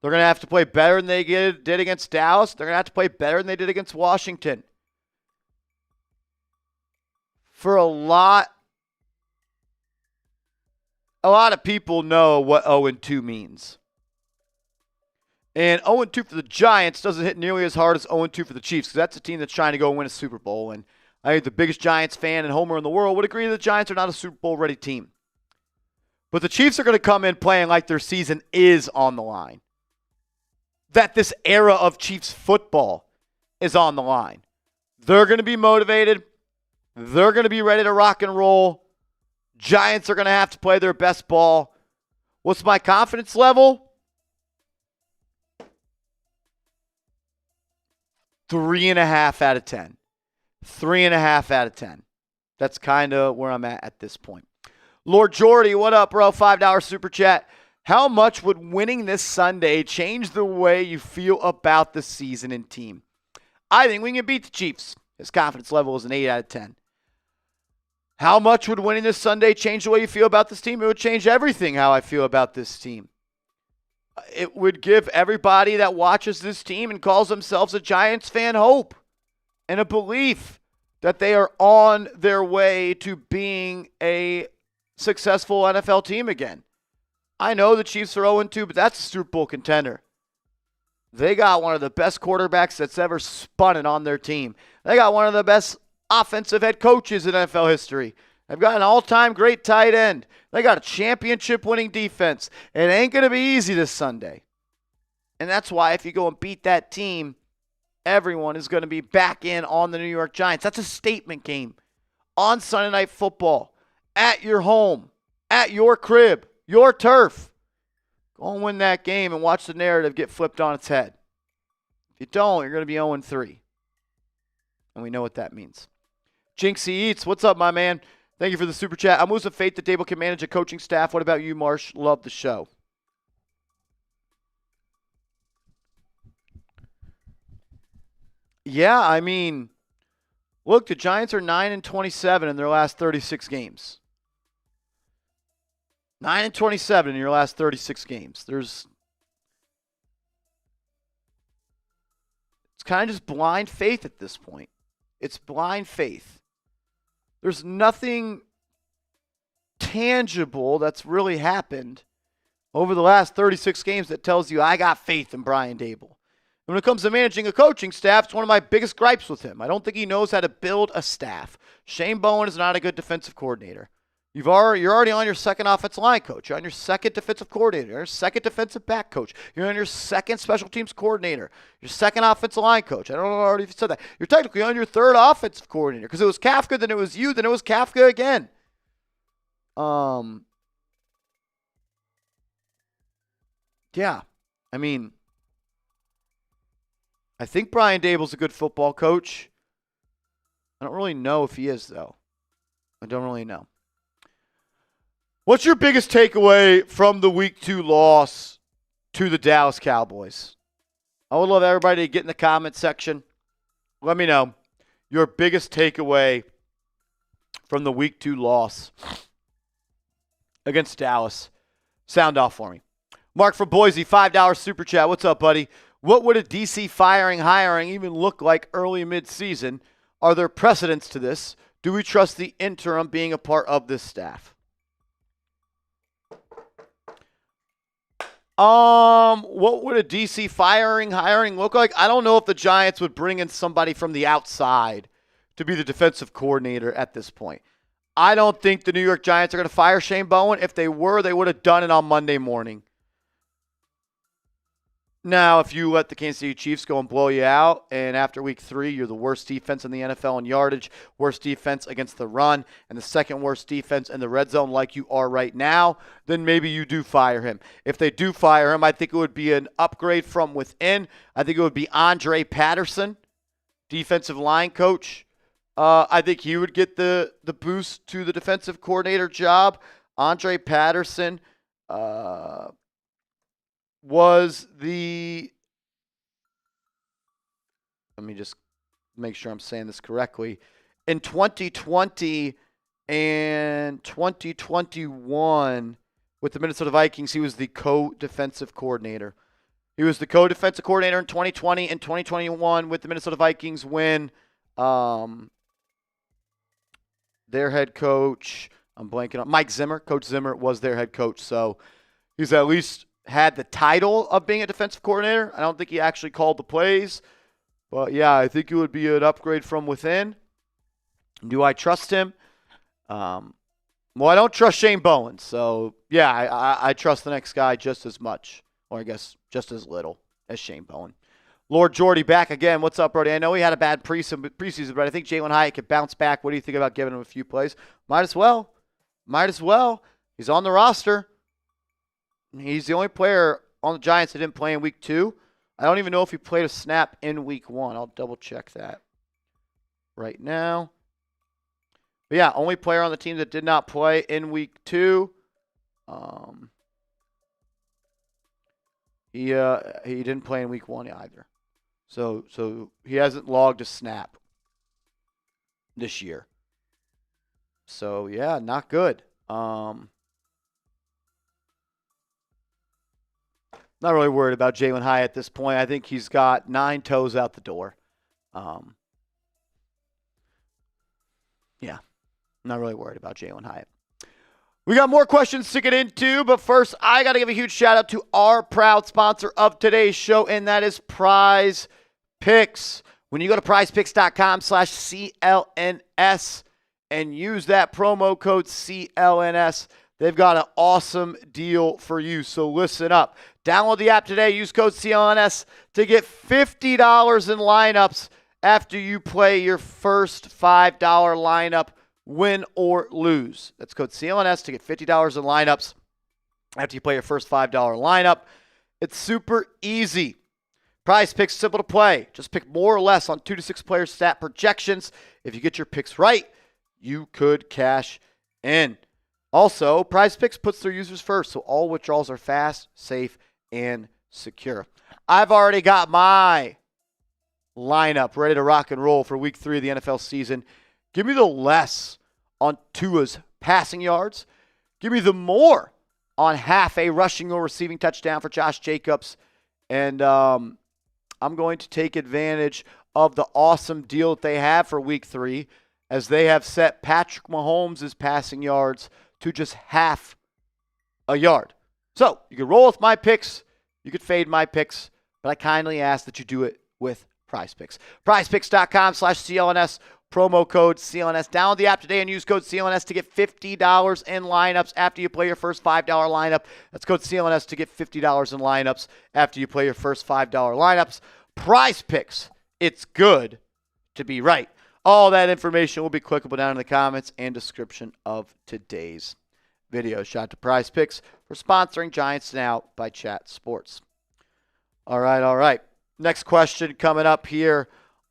They're going to have to play better than they did against Dallas. They're going to have to play better than they did against Washington. For a lot of people know what 0-2 means. And 0-2 for the Giants doesn't hit nearly as hard as 0-2 for the Chiefs, because that's a team that's trying to go win a Super Bowl. And I think the biggest Giants fan and homer in the world would agree that the Giants are not a Super Bowl-ready team. But the Chiefs are going to come in playing like their season is on the line. That this era of Chiefs football is on the line. They're going to be motivated. They're going to be ready to rock and roll. Giants are going to have to play their best ball. What's my confidence level? 3.5 out of 10. 3.5 out of 10. That's kind of where I'm at this point. Lord Jordy, what up, bro? $5 super chat. How much would winning this Sunday change the way you feel about the season and team? I think we can beat the Chiefs. His confidence level is an 8 out of 10. How much would winning this Sunday change the way you feel about this team? It would change everything how I feel about this team. It would give everybody that watches this team and calls themselves a Giants fan hope and a belief that they are on their way to being a successful NFL team again. I know the Chiefs are 0-2, but that's a Super Bowl contender. They got one of the best quarterbacks that's ever spun it on their team. They got one of the best offensive head coaches in NFL history. They've got an all-time great tight end. They got a championship-winning defense. It ain't going to be easy this Sunday. And that's why if you go and beat that team, everyone is going to be back in on the New York Giants. That's a statement game on Sunday Night Football, at your home, at your crib, your turf. Go and win that game and watch the narrative get flipped on its head. If you don't, you're going to be 0-3. And we know what that means. Jinxie Eats, what's up, my man? Thank you for the super chat. I'm losing faith that Daboll can manage a coaching staff. What about you, Marsh? Love the show. Yeah, I mean, look, the Giants are 9-27 in their last 36 games. 9-27 in your last 36 games. It's kind of just blind faith at this point. It's blind faith. There's nothing tangible that's really happened over the last 36 games that tells you I got faith in Brian Daboll. When it comes to managing a coaching staff, it's one of my biggest gripes with him. I don't think he knows how to build a staff. Shane Bowen is not a good defensive coordinator. You're already on your second offensive line coach. You're on your second defensive coordinator. You're on your second defensive back coach. You're on your second special teams coordinator. Your second offensive line coach. I don't know already if you said that. You're technically on your third offensive coordinator because it was Kafka, then it was you, then it was Kafka again. Yeah. I mean, I think Brian Daboll's a good football coach. I don't really know if he is, though. I don't really know. What's your biggest takeaway from the Week 2 loss to the Dallas Cowboys? I would love everybody to get in the comment section. Let me know your biggest takeaway from the Week 2 loss against Dallas. Sound off for me. Mark from Boise, $5 super chat. What's up, buddy? What would a DC hiring even look like early mid-season? Are there precedents to this? Do we trust the interim being a part of this staff? What would a DC hiring look like? I don't know if the Giants would bring in somebody from the outside to be the defensive coordinator at this point. I don't think the New York Giants are going to fire Shane Bowen. If they were, they would have done it on Monday morning. Now, if you let the Kansas City Chiefs go and blow you out, and after week 3, you're the worst defense in the NFL in yardage, worst defense against the run, and the second worst defense in the red zone like you are right now, then maybe you do fire him. If they do fire him, I think it would be an upgrade from within. I think it would be Andre Patterson, defensive line coach. I think he would get the boost to the defensive coordinator job. Andre Patterson was the, let me just make sure I'm saying this correctly. In 2020 and 2021 with the Minnesota Vikings, he was the co-defensive coordinator. He was the co-defensive coordinator in 2020 and 2021 with the Minnesota Vikings when their head coach, I'm blanking on, Mike Zimmer, Coach Zimmer was their head coach. So he's at least had the title of being a defensive coordinator. I don't think he actually called the plays. But, yeah, I think it would be an upgrade from within. Do I trust him? Well, I don't trust Shane Bowen. So, yeah, I trust the next guy just as much, or I guess just as little as Shane Bowen. Lord Jordy back again. What's up, Brody? I know he had a bad preseason, but I think Jalin Hyatt could bounce back. What do you think about giving him a few plays? Might as well. He's on the roster. He's the only player on the Giants that didn't play in week 2. I don't even know if he played a snap in week 1. I'll double check that right now. But yeah, only player on the team that did not play in week 2. He didn't play in week 1 either. So he hasn't logged a snap this year. So yeah, not good. Not really worried about Jalin Hyatt at this point. I think he's got 9 toes out the door. Yeah, not really worried about Jalin Hyatt. We got more questions to get into, but first, I got to give a huge shout out to our proud sponsor of today's show, and that is Prize Picks. When you go to prizepicks.com/CLNS and use that promo code CLNS, they've got an awesome deal for you. So listen up. Download the app today. Use code CLNS to get $50 in lineups after you play your first $5 lineup, win or lose. That's code CLNS to get $50 in lineups after you play your first $5 lineup. It's super easy. Prize Picks, simple to play. Just pick more or less on 2 to 6 player stat projections. If you get your picks right, you could cash in. Also, Prize Picks puts their users first, so all withdrawals are fast, safe, and secure. I've already got my lineup ready to rock and roll for week 3 of the NFL season. Give me the less on Tua's passing yards. Give me the more on half a rushing or receiving touchdown for Josh Jacobs. And I'm going to take advantage of the awesome deal that they have for week 3, as they have set Patrick Mahomes' passing yards to just half a yard. So you can roll with my picks, you could fade my picks, but I kindly ask that you do it with Prize Picks. PrizePicks.com/CLNS, promo code CLNS. Download the app today and use code CLNS to get $50 in lineups after you play your first $5 lineup. That's code CLNS to get $50 in lineups after you play your first $5 lineups. Prize Picks, it's good to be right. All that information will be clickable down in the comments and description of today's video. Shout out to Prize Picks for sponsoring Giants Now by Chat Sports. All right. Next question coming up here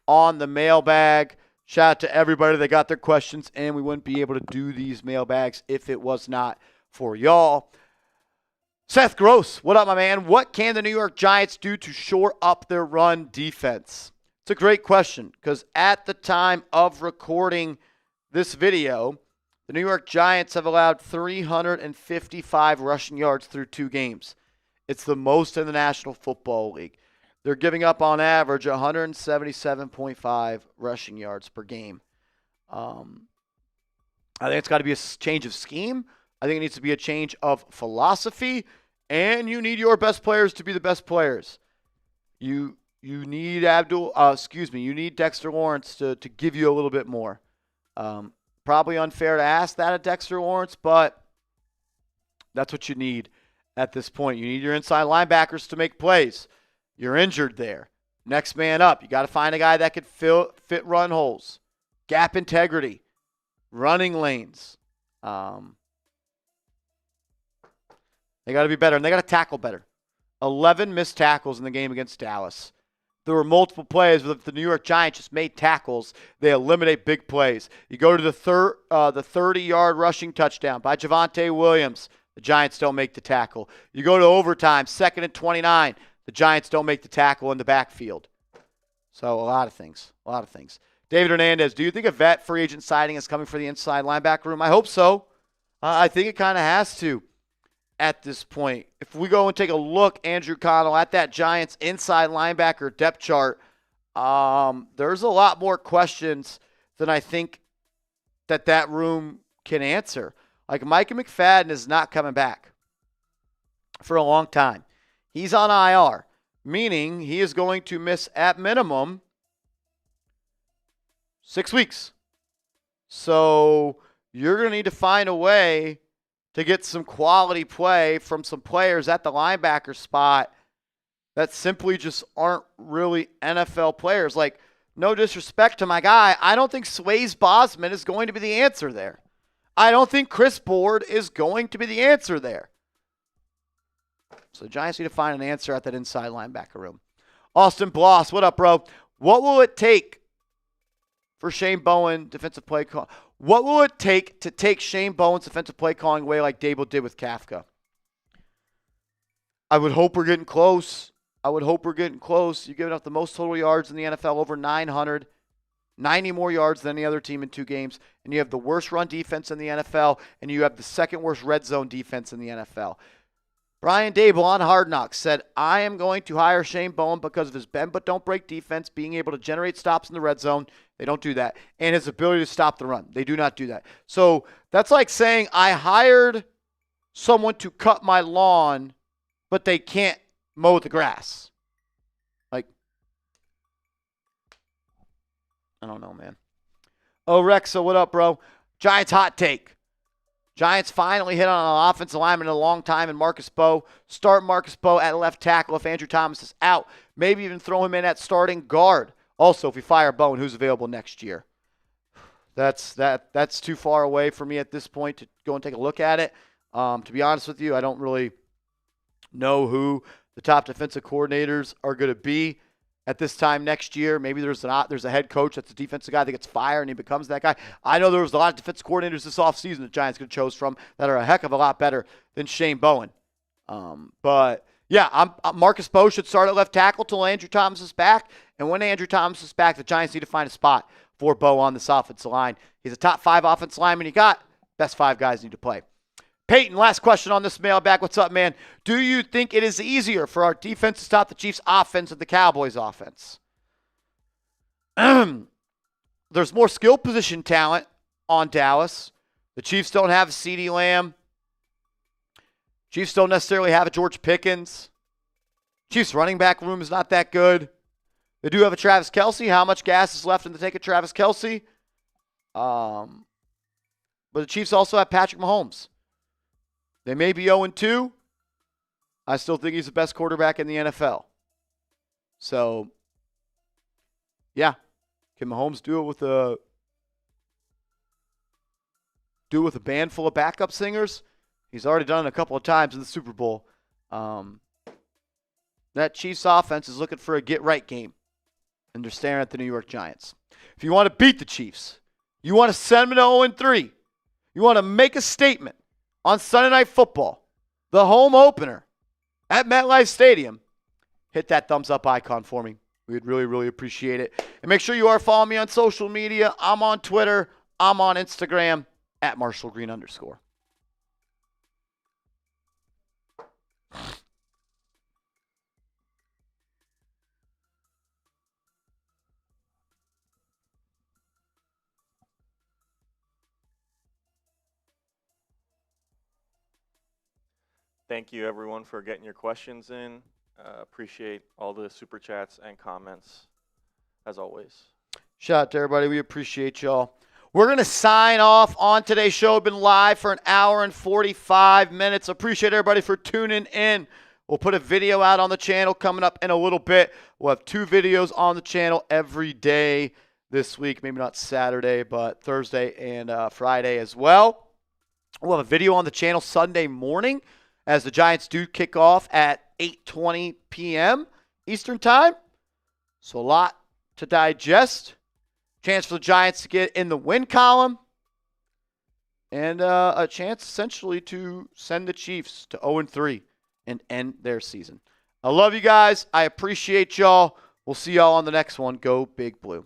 on the mailbag. Shout out to everybody that got their questions in. We wouldn't be able to do these mailbags if it was not for y'all. Seth Gross, what up, my man? What can the New York Giants do to shore up their run defense? It's a great question, because at the time of recording this video, the New York Giants have allowed 355 rushing yards through 2 games. It's the most in the National Football League. They're giving up on average 177.5 rushing yards per game. I think it's got to be a change of scheme. I think it needs to be a change of philosophy, and you need your best players to be the best players. You need you need Dexter Lawrence to give you a little bit more. Probably unfair to ask that of Dexter Lawrence, but that's what you need at this point. You need your inside linebackers to make plays. You're injured there. Next man up. You got to find a guy that could fit run holes, gap integrity, running lanes. They got to be better, and they got to tackle better. 11 missed tackles in the game against Dallas. There were multiple plays, but if the New York Giants just made tackles, they eliminate big plays. You go to the 30-yard rushing touchdown by Javonte Williams. The Giants don't make the tackle. You go to overtime, 2nd and 29. The Giants don't make the tackle in the backfield. So a lot of things. David Hernandez, do you think a vet free agent signing is coming for the inside linebacker room? I hope so. I think it kind of has to at this point. If we go and take a look, Andrew Connell, at that Giants inside linebacker depth chart, there's a lot more questions than I think that room can answer. Like, Micah McFadden is not coming back for a long time. He's on IR, meaning he is going to miss at minimum 6 weeks. So you're going to need to find a way to get some quality play from some players at the linebacker spot that simply just aren't really NFL players. Like, no disrespect to my guy, I don't think Swayze Bosman is going to be the answer there. I don't think Chris Board is going to be the answer there. So the Giants need to find an answer at that inside linebacker room. Austin Bloss, what up, bro? What will it take for Shane Bowen defensive play call? What will it take to take Shane Bowen's defensive play calling away like Daboll did with Kafka? I would hope we're getting close. You're giving up the most total yards in the NFL, over 900. 90 more yards than any other team in 2 games. And you have the worst run defense in the NFL, and you have the second worst red zone defense in the NFL. Brian Daboll on Hard Knocks said, I am going to hire Shane Bowen because of his bend but don't break defense, being able to generate stops in the red zone. They don't do that. And his ability to stop the run. They do not do that. So that's like saying I hired someone to cut my lawn, but they can't mow the grass. Like, I don't know, man. Oh, Rexa, what up, bro? Giants hot take. Giants finally hit on an offensive lineman in a long time in Marcus Bowe. Start Marcus Bowe at left tackle if Andrew Thomas is out. Maybe even throw him in at starting guard. Also, if we fire Bowe, who's available next year? That's too far away for me at this point to go and take a look at it. To be honest with you, I don't really know who the top defensive coordinators are going to be at this time next year. Maybe there's a head coach that's a defensive guy that gets fired and he becomes that guy. I know there was a lot of defensive coordinators this offseason the Giants could have chose from that are a heck of a lot better than Shane Bowen. But yeah, Marcus Bowe should start at left tackle till Andrew Thomas is back. And when Andrew Thomas is back, the Giants need to find a spot for Bowe on this offensive line. He's a top 5 offensive lineman. He got best 5 guys need to play. Peyton, last question on this mailbag. What's up, man? Do you think it is easier for our defense to stop the Chiefs' offense than the Cowboys' offense? There's more skill position talent on Dallas. The Chiefs don't have a CeeDee Lamb. Chiefs don't necessarily have a George Pickens. Chiefs' running back room is not that good. They do have a Travis Kelce. How much gas is left in the tank of Travis Kelce? But the Chiefs also have Patrick Mahomes. They may be 0-2. I still think he's the best quarterback in the NFL. So, yeah. Can Mahomes do it with a band full of backup singers? He's already done it a couple of times in the Super Bowl. That Chiefs offense is looking for a get-right game. And they're staring at the New York Giants. If you want to beat the Chiefs, you want to send them to 0-3, you want to make a statement on Sunday Night Football, the home opener at MetLife Stadium, hit that thumbs up icon for me. We'd really, really appreciate it. And make sure you are following me on social media. I'm on Twitter. I'm on Instagram at @MarshallGreen_. Thank you, everyone, for getting your questions in. Appreciate all the super chats and comments, as always. Shout out to everybody. We appreciate y'all. We're going to sign off on today's show. We've been live for an hour and 45 minutes. Appreciate everybody for tuning in. We'll put a video out on the channel coming up in a little bit. We'll have 2 videos on the channel every day this week. Maybe not Saturday, but Thursday and Friday as well. We'll have a video on the channel Sunday morning as the Giants do kick off at 8:20 p.m. Eastern Time. So a lot to digest. Chance for the Giants to get in the win column. And a chance essentially to send the Chiefs to 0-3 and end their season. I love you guys. I appreciate y'all. We'll see y'all on the next one. Go Big Blue.